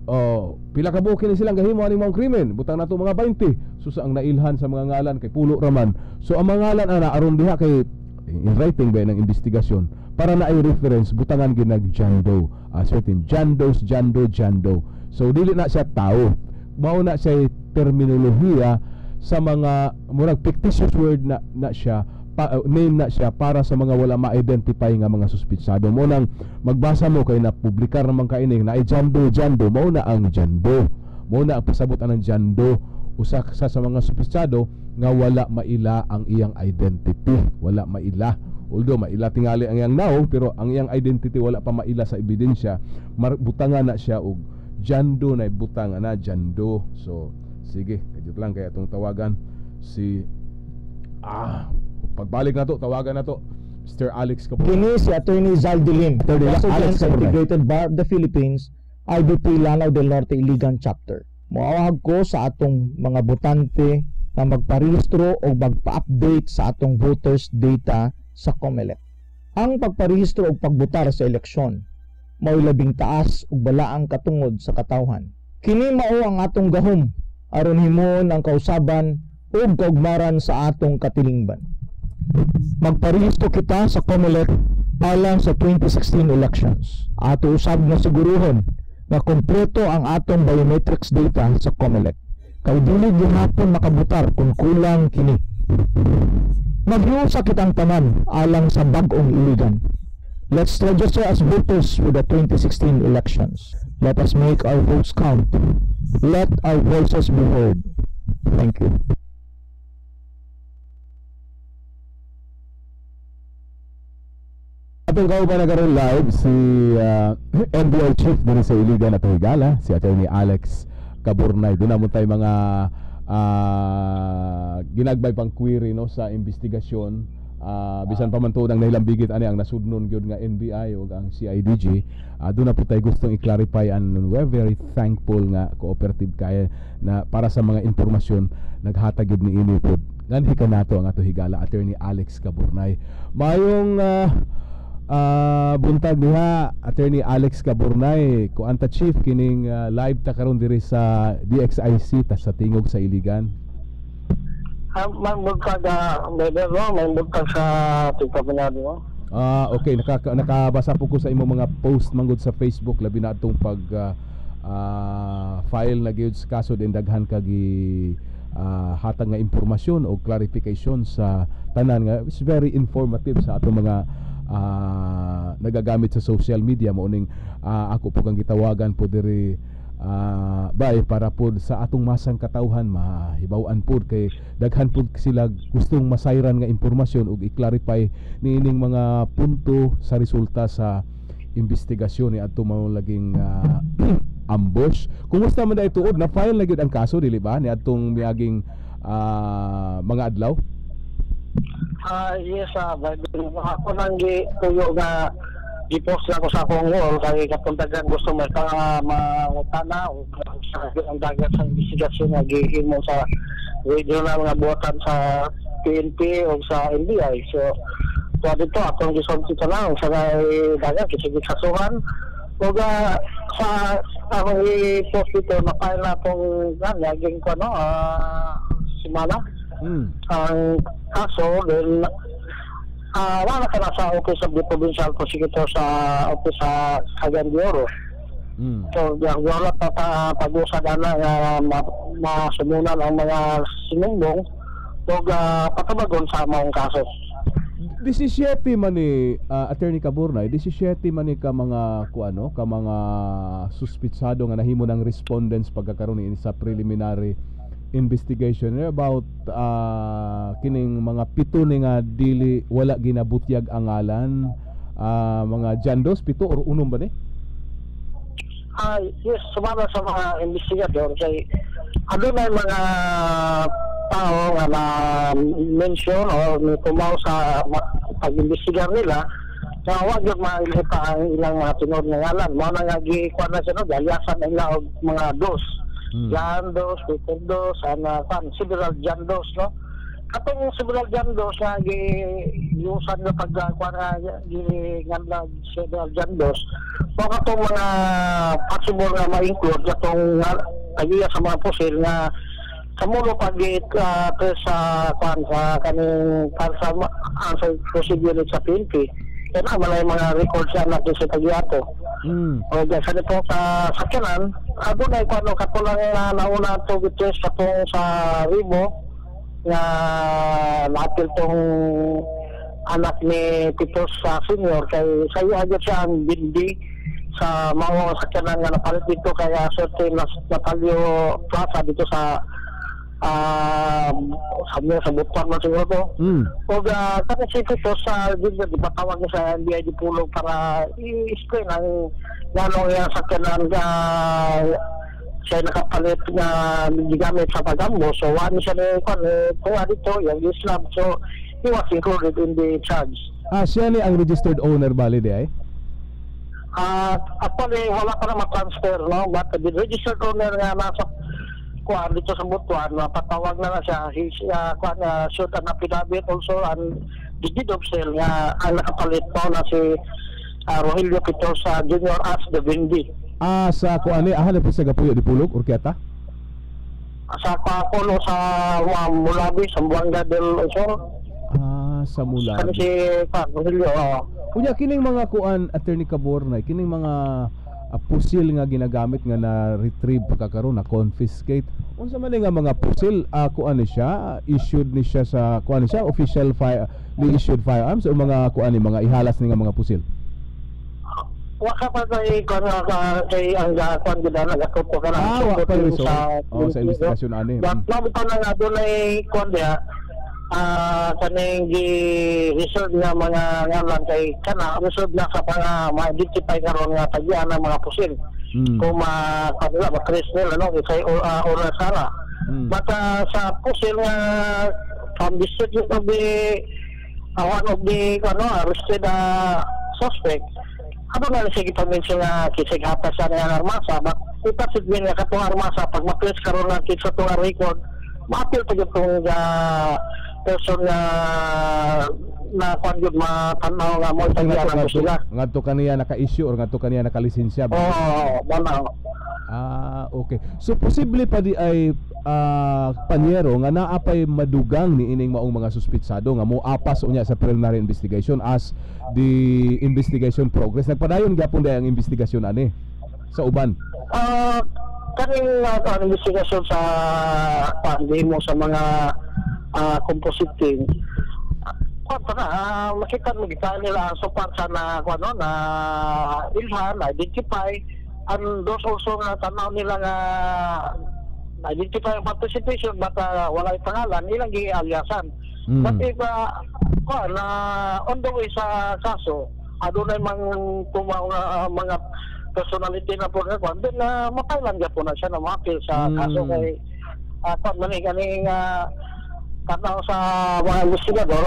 pila ka buok kini silang gahimo aning mga krimen butang nato mga 20 so sa ang nailhan sa mga ngalan kay pulo raman so ang mga ngalan ana aron diha kay in writing ba ng investigasyon para na ay reference butangan ginag jando certain jando so dili na siya tao mao na siya terminolohiya sa mga murag fictitious word na siya name na siya para sa mga wala ma-identify nga mga suspitsado mo nang magbasa mo kay na publikar naman kaining na ay jando mao na ang jando mao na ang pasabot ang jando usa sa mga suspitsado nga wala maila ang iyang identity wala maila although maila tingali ang iyang naong pero ang iyang identity wala pa maila sa ebidensya butangan na siya og jando na butang na jando so sige kadto lang kaya itong tawagan si pagbalik na to tawagan na to Mr. Alex Cabornay. Kini si Attorney Zaldilim, President sa Integrated Bar of the Philippines, IBP Lanao del Norte Iligan Chapter. Moawag ko sa atong mga botante na magparehistro o magpa-update sa atong voters data sa COMELEC. Ang pagparehistro o pagbotar sa eleksyon mao labing taas ug balaang katungod sa katawhan. Kini mao ang atong gahom aron himuon ang kausaban ug kaugmaran sa atong katilingban. Magparehistro kita sa COMELEC alang sa 2016 elections. Ato usab na siguruhon na kompleto ang atong biometrics data sa COMELEC. Kay dili gihapon makabutar kung kulang kini. Maghiusa kitang tanan alang sa bag-ong iligan. Let's register as voters for the 2016 elections. Let us make our votes count. Let our voices be heard. Thank you. atong kauban na karon live si NBI Chief din sa Iligan at Higala, si Attorney Alex Caburnay. Doon naman tayo mga ginagbay pang query no sa investigasyon. Bisan pa man to ang nahilambigit ani ang nasudnon gyud nga NBI o ang CIDG. Doon na po tayo gustong i-clarify and we're very thankful nga cooperative kaya na para sa mga impormasyon naghatag gyud ni ini pod. Ganhi ka nato ang ato higala Attorney Alex Caburnay. Mayong buntag diha Attorney Alex Caburnay, kuanta Chief kining live ta karon diri sa DXIC ta sa tingog sa Iligan. May bugtag sa tigpapinado mo. Okay, nakabasa po ko sa imong mga post manggod sa Facebook labi na atong pag file na gyud sa kaso din daghan kag hatag nga impormasyon o clarification sa tanan nga it's very informative sa atong mga nagagamit sa social media mo ning ako po kang gitawagan po diri bay para po sa atong masang katawhan mahibaw-an po kay daghan po sila gustong masayran nga impormasyon ug i-clarify niining mga punto sa resulta sa investigasyon ni adto mao laging ambush. Kumusta man daw tuod na file na gyud ang kaso dili ba ni adtong miaging mga adlaw? Yes, ako nang tuyo nga i-post lang ko sa akong wall kay kapuntagan gusto may mangutana o ang dagat sa investigasyon nga gihimo sa regional nga buhatan sa PNP o sa NBI. So dito atong gisulti lang sa dagat kisig kasuhan o sa akong i-post dito na file na itong naging simana ang kaso then wala ka na sa Office of the Provincial Prosecutor sa Office sa Cagayan de Oro. So, wala pag-usa na nga masumunan ang mga sinumbong o patabagon sa mga kaso. 17 man ni Attorney Caburnay, 17 man ni ka mga ka mga suspitsado nga nahimo ng respondents pagkakaroon ni sa preliminary investigation about kining mga pito ni nga dili wala ginabutyag ang ngalan mga jandos pito or unom ba ni? Yes, sumama sa mga investigador kay ano na mga tao nga na mention o tumaw sa pag-investigar nila na wag yung mailita ang ilang mga tinod na ngalan mo na nga gikuan na siya galiasan na nila mga dos Jandos, Peter Dos, several Jandos, no? Katong several Jandos nga giusan na pagkuha nga ginganda several Jandos. O katong mga possible nga ma-include katong agiya sa mga pusil nga kamulo sa kaning sa procedure sa PNP. Kaya naman ay mga records yan natin sa Tagiato. O dyan sa nito sa sakyanan, doon ay katulang na nauna ito witness katong sa Rimo na natil tong anak ni Titos sa senior kay sa iyo agad siya ang bindi sa mga sakyanan nga napalit dito kaya certain Natalio Plaza dito sa sabi sa Butuan man siguro to o kasi si Titos sa di patawag niya sa NBI di Pulong para i-explain ang gano'ng yung sakyanan siya nakapalit na gigamit sa pagambo so wani siya kung dito yung Islam so he was included in the charge. Siya ni ang registered owner bali di ay? Actually wala pa na ma-transfer no but the registered owner nga nasa kuan dito sa Butuan patawag na siya kuan shoot an affidavit also and the deed of sale nga ang nakapalit po na si Rogelio Pitosa Jr. as the Bindi. Sa kuan ni ahal po sa Gapuyo di Pulog Urquieta? Sa Pakulo sa Mulabi sa Buanga del Osor. Sa Mulabi. Kasi si Rogelio. Kunya kining mga kuan Attorney Caburnay kining mga pusil nga ginagamit nga na retrieve pagkakaroon na confiscate unsa man nga mga pusil kuan ni siya issued ni siya sa kuan ni siya official issued firearms o mga kuan ni mga ihalas ni nga mga pusil waka pa kay kay ang kuan gid na gatuto ka na sa investigasyon ani nabutan na nga doon ay kuan dia kaning gi-reserve nga mga ngalan kay kana reserve na sa pang ma-identify karon nga tagyan ng mga pusil. Kung kanila makris nila no kay oras sara. Bata sa pusil nga from district of the one of the arrested suspect. Ano na sige pag-mention nga kisig hatasan nga armasa, ipasid min nga katong armasa pag makris karon nga kitsa tong record, maapil pa gyud tong person na kwanjud matanaw nga mo tagyan sila. Ngadto kaniya naka-issue or ngadto kaniya naka-lisensya ba? Bana. Okay. So posible pa di ay panyero nga naapay madugang ni ining maong mga suspitsado nga mo apas unya sa preliminary investigation as the investigation progress. Nagpadayon gyapon day ang investigasyon ani sa uban. Kaning investigasyon sa pandemo sa mga composite team. Makita mo kita nila ang support sa na ilhan, identify, and those also nga tanaw nila nga identify ang participation baka wala yung pangalan, ilang gi-aliasan. But if on the way sa kaso, adunay mang tumaw na mga personality na po nga then mapailan ka po na siya na mapil sa kaso kay kaning tanaw sa mga investigador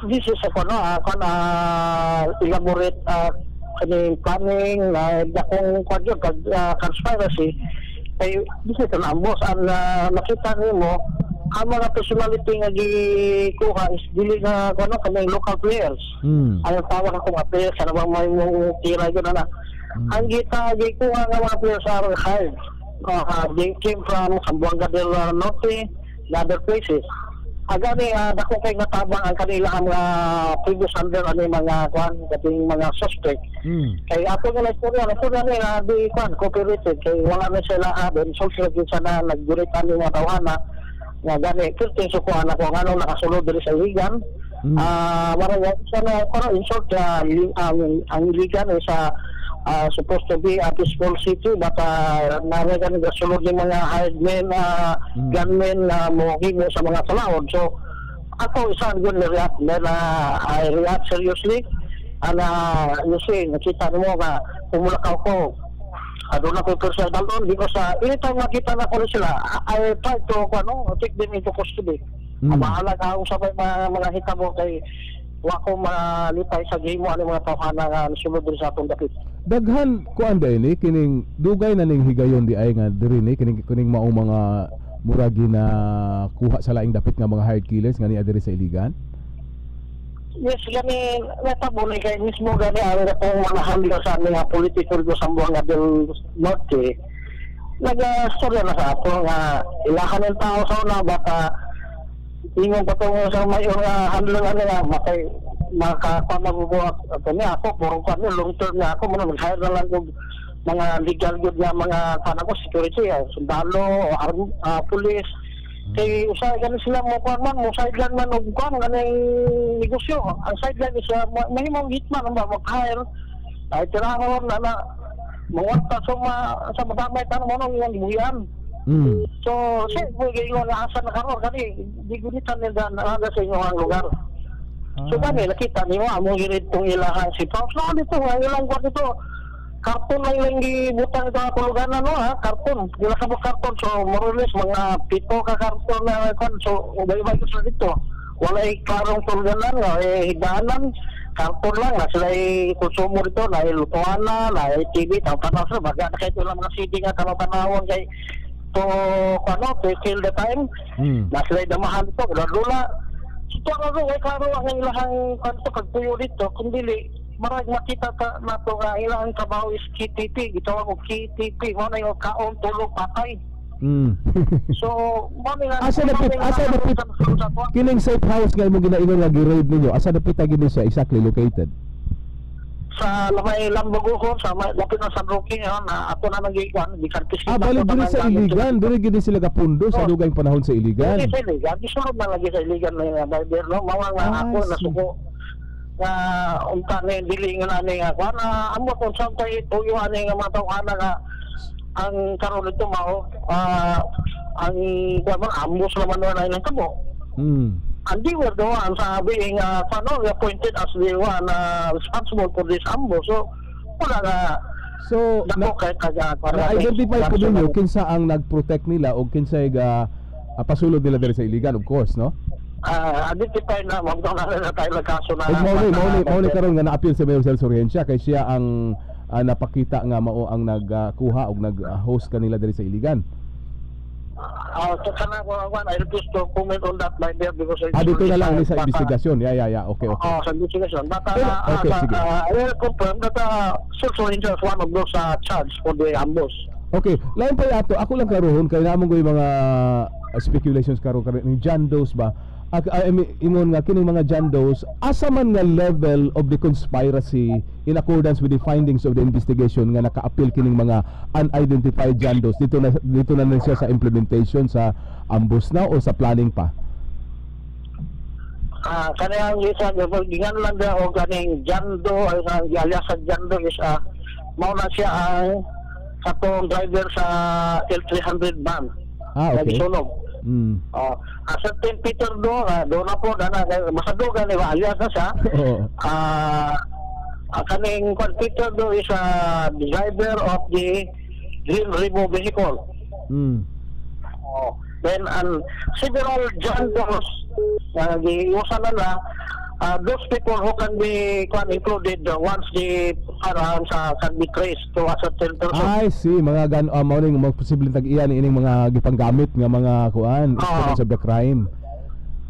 this is elaborate kaning planning na dakong kwadyo conspiracy kay this is an ambos ang nakita nimo ang mga personality nga gikuha is dili nga kaning local players ang tawag ako mga players sana ba may tira yun na ang gikuha nga mga players are hired they came from Zamboanga del Norte and other places. Agani dako kay natabang ang kanila mga previous under ani mga kating mga suspect. Kay ato nga istorya nila di cooperated kay wala na sila adon social sa na nagdurit ani nga tawana nga gani kirting sukuan ako ngano nakasulod diri sa iligan. Maraya sana para in short ang iligan sa supposed to be a peaceful city but naragan nga sulod ni mga hired men gunmen na mohimo sa mga salaod. So ako isang good react I react seriously and you see nakita mo nga kumulakaw ko adun ako personal doon because anytime makita na ko sila I try to take them into custody. Bahala ka sa mga hitabo kay wa ko malipay sa gimo ani mga tawhana nga sulod diri sa atong dapit. Daghan kuan day ni kining dugay na ning higayon di ay nga diri ni kining mao mga muragi na kuha sa laing dapit nga mga hired killers nga ni diri sa iligan. Yes, gani natabo ni kay mismo gani ang atong mga handlo sa mga politiko do Zamboanga del Norte. Naga-storya na sa ato nga ilahan ng tao sa una baka ingon pa tong sa mayor nga handlo nga makay makapamabubuhat ako niya ako puro ko long term na ako muna mag-hire na lang ko mga legal good nga mga ko security sundalo police kay usay gani sila mo man mo sideline man og kuan ganing negosyo ang sideline is mahimong hitman ba mag-hire ay tirahon na mawata sa madamay tanong mo nang gibuyan. So say mo gyud nga asa na karon kani digunitan nila na sa inyong lugar. So kami nakita niyo amo girid tong ilahan si Paus no dito ilang kwat dito karton lang gibutang ito ang luganan karton gila sa karton so more or less mga 7 ka karton na kon so ubay-ubay sa dito wala klarong tuluganan hidanan karton lang na sila konsumo dito na lutuan na TV tanaw sa baga kahit wala mga CD nga tanaw-tanawon kay to to kill the time na sila damahan dito dula. Ito ako ay klaro ang ilahang kanto pagtuyo dito kundi marag makita ka nato nga ilahang trabaho is KTP gitawag og KTP mo na yung kaon tulog patay. So mo nga asa dapit kining safe house nga imong ginaingon nga gi-raid ninyo asa dapit gini siya exactly located? Sa Lamay Lambaguhon sa lapit ng San Roque na ato na nagikuan gikartis balik diri sa iligan diri gid sila kapundo sa dugay panahon sa iligan. Diri sa iligan gisulod na lagi sa iligan na barber no mawang ako nasuko nga unta ni dili nga ani nga kuan amo kon samtay tuyo ani nga mga tawhana nga ang karon dito mao ang kuan ambos naman na ilang kamo. and they were the ones being appointed as the one responsible for this ambush. So wala nga. So na-identify ko ninyo kinsa ang nag-protect nila o kinsa pasulod nila diri sa Iligan, of course, no? Identify na magdala na tayo kaso na. Mauli karon nga na-appeal si Mayor Celso Rehencia kay siya ang napakita nga mao ang nagkuha og nag-host kanila diri sa Iligan. So kana ko I refuse to comment on that my dear because dito na lang ni sa investigasyon. Okay. Sa investigation. But sige. I will confirm that Celso Rehencia is one of those charged for the ambush. Okay, lain pa yato. Ako lang karon kay namon ko yung mga speculations karon ni John Doe's ba? Ingon nga kining mga John Doe's asa man nga level of the conspiracy in accordance with the findings of the investigation nga naka-appeal kining mga unidentified John Doe's dito na siya sa implementation sa ambush na o sa planning pa. Kanang isa gingan lang daw og kaning John Doe alias sa John Doe is mao na siya ang katong driver sa L300 van. Okay. Nagsunog. Sa St. Peter doon na po masadugan ni alias na siya. Kaning Peter doon is the driver of the Green Remo vehicle. Then several John Doe's giusan na those people who can be included once the can be traced to a certain person. I see, mga mauning mga posibleng tag-iya ining mga gipanggamit nga mga instruments of the crime.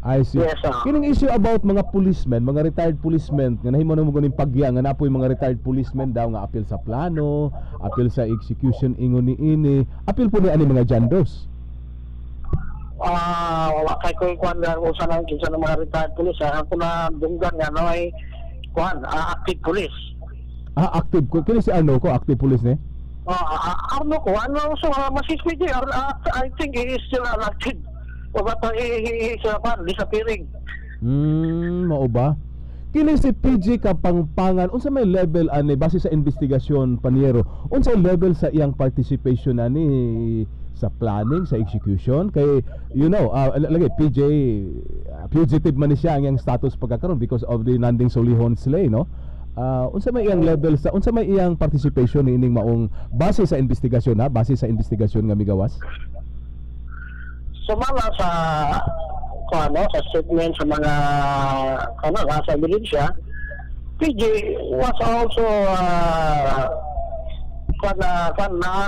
I see. Yes, kining issue about mga policemen, mga retired policemen nga nahimo na mo guning pagya nga napoy mga retired policemen daw nga apil sa plano, apil sa execution ingon niini, apil po ni ani mga John Doe's. Wala kay ko kuan usa nang kinsa ng mga retired police ako na dunggan nga ay kuan active police. Active ko kini si ko active police ni? So masiswede I think he is still active. But he is disappearing. Mao ba? Kini si PG Kapangpangan unsa may level ani base sa investigasyon Paniero? Unsa level sa iyang participation ani sa planning, sa execution kay lagi PJ fugitive man siya ang iyang status pagkakaroon because of the Nanding Solihon slay, no? Unsa may iyang level sa unsa may iyang participation ining maong base sa investigasyon nga migawas? Sumala sa sa statement sa mga sa ebidensya, PJ was also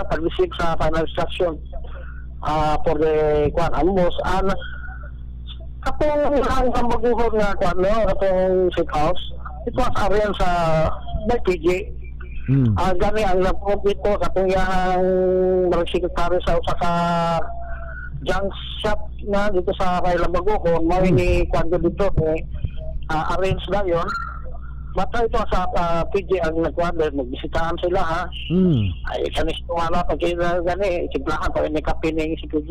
pag-receive sa final instruction for the ambush and katong ang maguhon nga katong safe house it was arranged by PJ. Gani ang napot dito katong yang secretary sa usa ka junk shop na dito sa Kailang Baguhon mao ni kwando dito arrange na yon. Mata ito sa PJ ang nagkwando, magbisitahan sila ay kanis wala pag gani siglahan pa ni kapining si PJ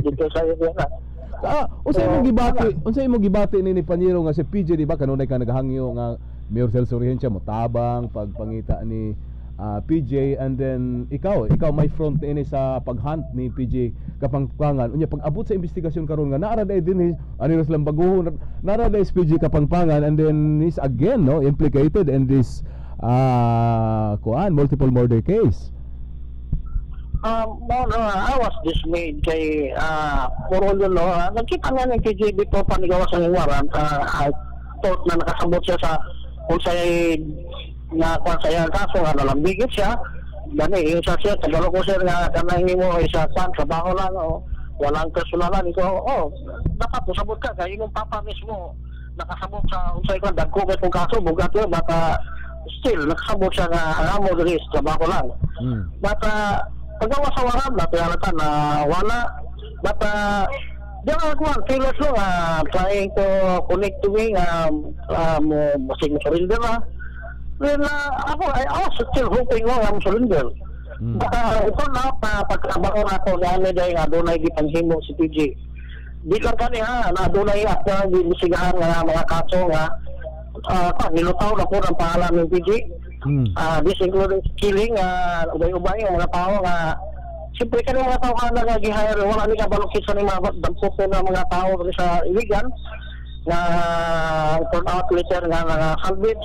dito sa iyo na. Unsay mo gibati ni Panyero nga si PJ di ba kanunay ka naghangyo nga Mayor Celso Rehencia motabang pagpangita ni PJ and then ikaw may front ini sa paghunt ni PJ Kapangpangan unya pag abot sa investigasyon karon nga naara day din ani Kailang Baguhon naara day PJ Kapangpangan and then he's again implicated in this multiple murder case. I was dismayed kay nagkita nga ng PJ dito panigawas ang warrant. I thought na nakasabot siya sa kung sa'y nga kung sa'y kaso nga nalambigit siya gani yung siya tagalo ko siya nga kanang mo isa trabaho lang walang kasulanan ko dapat musabot ka kay imong papa mismo nakasabot sa unsay kan dagko kay kung kaso bugat yo bata still nakasabot siya nga ang amo diri trabaho lang bata pagawa sa waran napilatan na wala bata diyan ako ang kilos lo trying to connect to me mo basig mo surrender na. Well, I was still hoping I'm surrender. Ito na pagtrabaho na ako na dahil adunay gipanghimo si PJ. Di lang kani na adunay ako gibisigahan nga mga kaso nga nilutaw na po ng pangalan ng PJ. This includes killing ubay-ubay ang mga tao nga siyempre ka mga tao ka nag-hire, wala ni kabalukit sa mga dampok na mga tao sa iligan na turn out later nga salvage.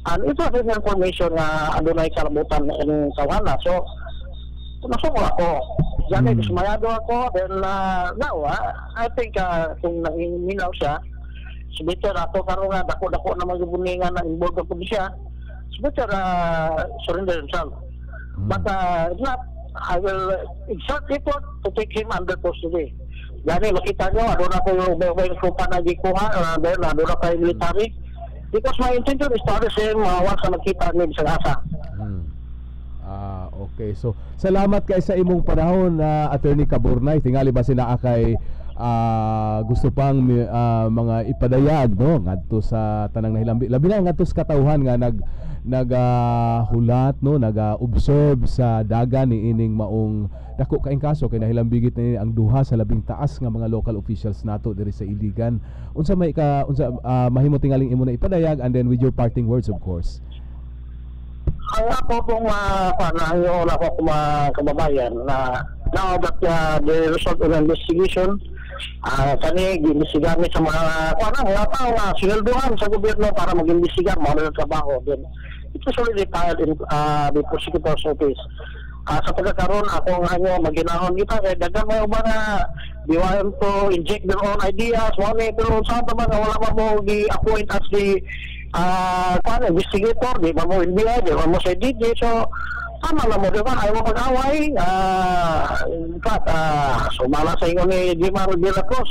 And ito rin information na adunay kalabutan ng tawhana. So, nasuko ako. Diyan dismayado ako. Then, now, I think kung nangiminaw siya, better ato karon nga dako-dako na magbuningan na involved ako siya. Better surrender himself. But not, I will exert effort to take him under custody. Gani, makita nyo, adun ako yung may kupa na gikuha, then adun ako yung military. Because my intention is to arrest him once na magkita niya sa asa. Okay. So, salamat kay sa imong panahon na Attorney Caburnay. Tingali ba sina kay gusto pang mga ipadayag no ngadto sa tanang nahilambi. Labi na ngadto sa katawhan nga naghulat no, nag-observe sa dagan ni ining maong dako kaing kaso kay nahilambigit ni ang duha sa labing taas nga mga local officials nato diri sa Iligan. Unsa mahimo tingaling imo na ipadayag, and then with your parting words of course. Ang ako pong panahon ako kababayan na now that the result of the investigation kani gimbestigar ni sa mga tao na sinulduhan sa gobyerno para mag-imbestigar mga ng trabaho. Then it was already filed in the prosecutor's office. Sa pagkakaroon akong maginahon kita kay dagan may uban na they want to inject their own ideas pero sa taban wala pa mo gi-appoint as the investigator, di ba mo NBI, di ba mo sa DJ, so tama na mo, di ba, ayaw mo pag-away. In fact, sumala sa inyo ni Jimar de la Cruz,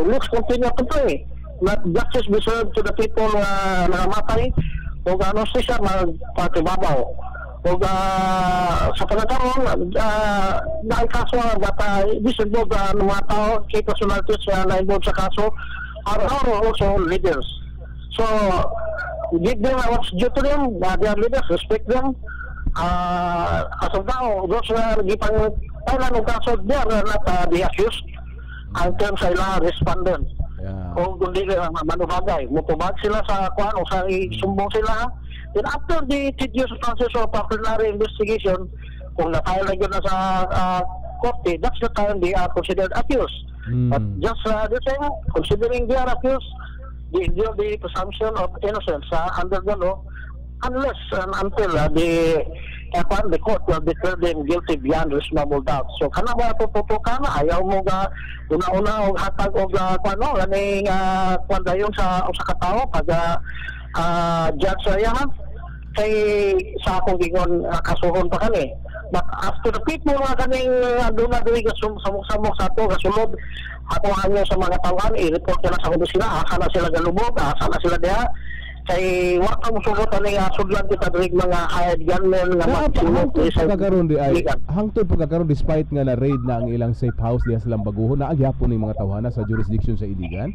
looks continue to pray, not justice be served to the people na nakamatay, o ano siya magpatibabaw. O sa pagkakaroon, dahil kaso that disinvolved ng mga tao, key personalities na involved sa kaso, are also leaders. So, give them what's due to them, they are leaders, respect them. As of now, those who are gipang Thailand ng kaso, they are not the accused. Ang terms ay lang respondent. Kung hindi manubagay, mutubag sila sa kuan o sa isumbong sila. Then after the tedious process of preliminary investigation, kung na-file na yun na sa korte, that's the time they are considered accused. But just the same, considering they are accused, they enjoy the presumption of innocence under the law unless and until the court will declare them guilty beyond reasonable doubt. So kana ba tututukan ayaw mo ga una-una og hatag og kuno ganing dayon sa katao pag judge saya kay sa akong gingon kasuhon pa kani. But after the people nga kaning doon na diri samok-samok sa ato kasulod ako hanyo sa mga tawhan i-report na sa kuno sila asa na sila galubog asa na sila diha kay wa ka mosugot ani sudlan kita diri mga hired gunmen nga magsulod sa pagkakaroon di ay hangtod pagkakaroon despite nga na raid na ang ilang safe house diha sa Lambaguhon na agyapon ning mga tawhana sa jurisdiction sa Iligan.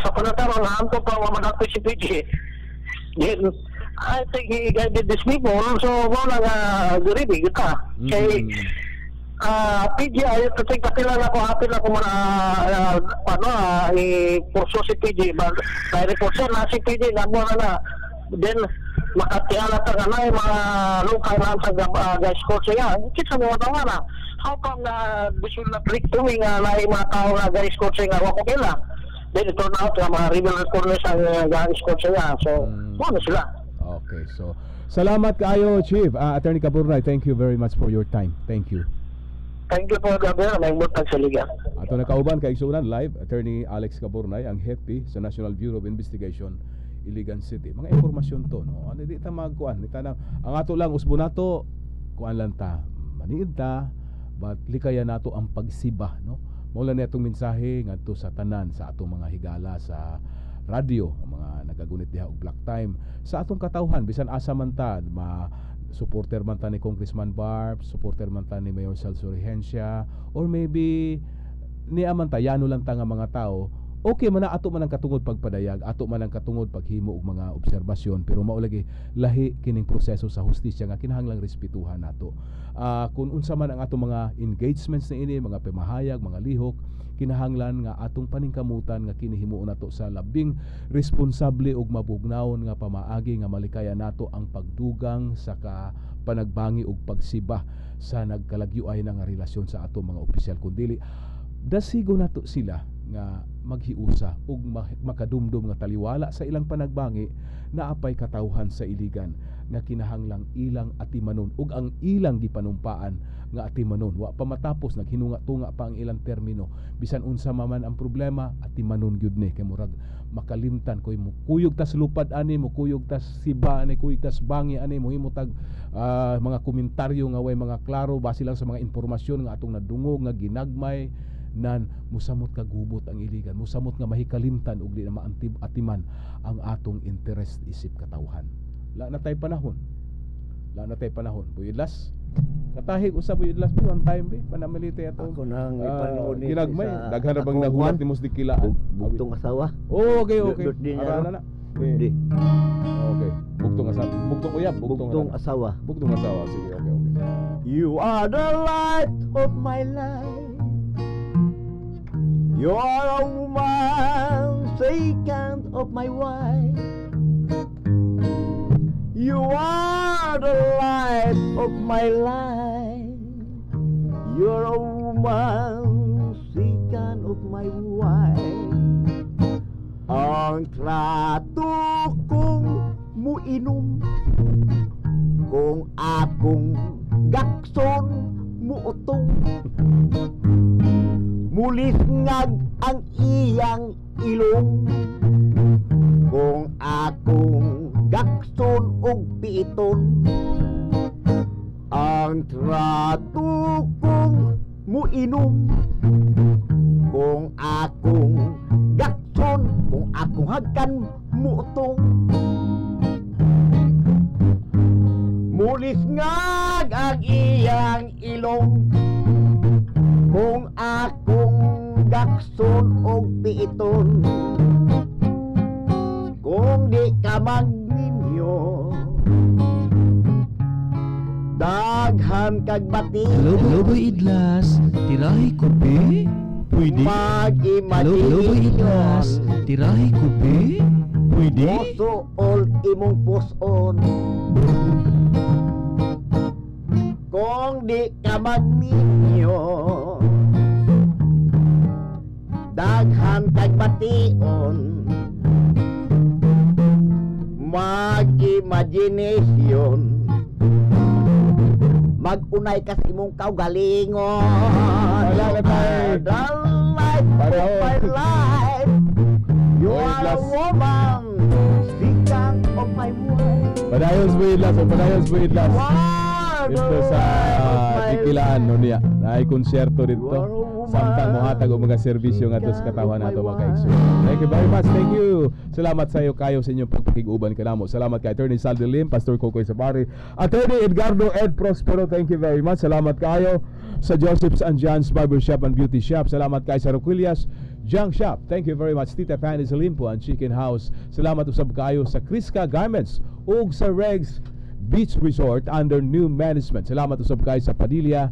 Sa pagkakaroon hangtod pa wa madako si PG. Then I think he guided these people, so wala nga diri kita kay PG ay tutay kakilala ko hapin ako man i-purso si PG ba report siya na si PG na mo na then makatiala ta nga na mga lokal na sa guys court siya kita mo tawa na how come na bisul na click to nga na mga tao na guys court siya nga wako kila then ito na out mga rebel recorders ang guys court siya so ano sila. Okay, so salamat kaayo Chief Attorney Caburnay, thank you very much for your time. Thank you. Thank you po, Gabriel. May mutag sa liga. Ato nakauban kay igsunan live Attorney Alex Caburnay, ang hepe sa National Bureau of Investigation, Iligan City. Mga impormasyon to, no? Ano di ta magkuan, di ta na ang ato lang usbo nato kuan lang ta, maniid ta, but likaya nato ang pagsiba, no? Mao lang natong mensahe ngadto sa tanan sa atong mga higala sa radio, mga nagagunit diha og black time sa atong katawhan bisan asa man ta supporter man ta ni Congressman Barb, supporter man ta ni Mayor Celso Regencia, or maybe ni aman ta yano lang ta nga mga tao, okay man na ato man ang katungod pagpadayag, ato man ang katungod paghimo og mga obserbasyon, pero mao lagi lahi kining proseso sa hustisya nga kinahanglang respetuhan nato. Kung unsa man ang ato mga engagements na ini, mga pamahayag, mga lihok, kinahanglan nga atong paningkamutan nga kinihimuon nato sa labing responsable ug mabugnaon nga pamaagi nga malikaya nato ang pagdugang sa panagbangi ug pagsiba sa nagkalagyo-ay nga relasyon sa ato mga opisyal, kundi dasigo nato sila nga maghiusa ug makadumdum nga taliwala sa ilang panagbangi na apay katawhan sa iligan nga kinahanglang ilang atimanon ug ang ilang gipanumpaan nga atimanon. Wa pa matapos naghinunga-tunga pa ang ilang termino, bisan unsa man ang problema atimanon gyud ni, kay murag makalimtan koy mo kuyog tas lupad ani, mo kuyog tas siba ani, kuyog tas bangi ani, mo himutag mga komentaryo nga way mga klaro base lang sa mga impormasyon nga atong nadungog nga ginagmay nan musamot kagubot ang iligan, musamot nga mahikalimtan ug di na maatiman ang atong interest isip katawhan. La na tay panahon. Buyidlas. Katahig usab buyidlas one time be panamilite ato. Ako nang ipanood ni ginagmay daghan ra bang nagulat nimos dikilaan. Bugtong asawa. Oh, okay. Arana na. Okay. Bugtong asawa. Bugtong asawa. Sige, okay. You are the light of my life. You are a woman, second of my wife. You are the light of my life. You're a woman, second of my wife. Ang trato kong muinom, kung akong gakson muutong, mulis ngag ang iyang ilong, kung akong gakson og piton. Ang trato kong muinom, kung akong gakson, kung akong hagkan muutong, mulis ngag ang iyang ilong, kung akong gakson og piton. Kung di ka magninyo, daghan kag bati. Hello Boy Idlas, tirahi kopi? Pwede? Hello Boy Idlas, tirahi kopi? Pwede? Puso all imong puson. Kung di ka magninyo, daghan kag bation. Mag-imagination, mag-unay ka sa imong kaugalingon. The light of my life. You are a woman, second of my wife. Padayos po idlas. Dito sa Dikilaan no niya. Ay konsyerto dito. Samtang mohatag og mga serbisyo ngadto sa katawhan nato mga kaigsoon. Thank you very much. Thank you. Salamat sa iyo kayo sa inyong pagpakiguban kanamo. Salamat kay Attorney Sal Dilim, Pastor Kokoy Sabari, Attorney Edgardo Ed Prospero. Thank you very much. Salamat kayo sa Joseph's and John's Barbershop and Beauty Shop. Salamat kay sa Roquillas Junk Shop. Thank you very much. Tita Fanny Salimpo and Chicken House. Salamat usab kayo sa Crisca Garments ug sa Regs Beach Resort under new management. Salamat usab kayo sa Padilla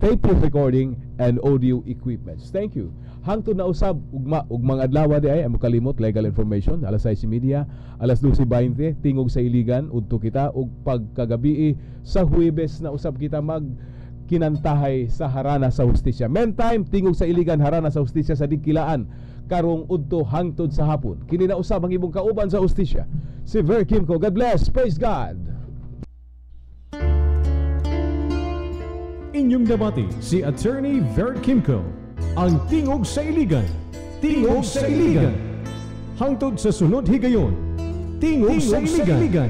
tape recording and audio equipments. Thank you. Hangtod na usab ugmang adlaw di ay amo kalimot legal information alas 6:30, alas 12:20 tingog sa iligan udto kita ug pagkagabi sa Huwebes na usab kita mag kinantahay sa harana sa hustisya. Meantime tingog sa iligan harana sa hustisya sa Dikilaan karong udto hangtod sa hapon. Kini na usab ang ibong kauban sa hustisya, si Ver Kimco. God bless. Praise God. Inyong debate si Attorney Ver Kimco, ang tingog sa iligan. Tingog sa iligan. Hangtod sa sunod higayon. Tingog sa iligan.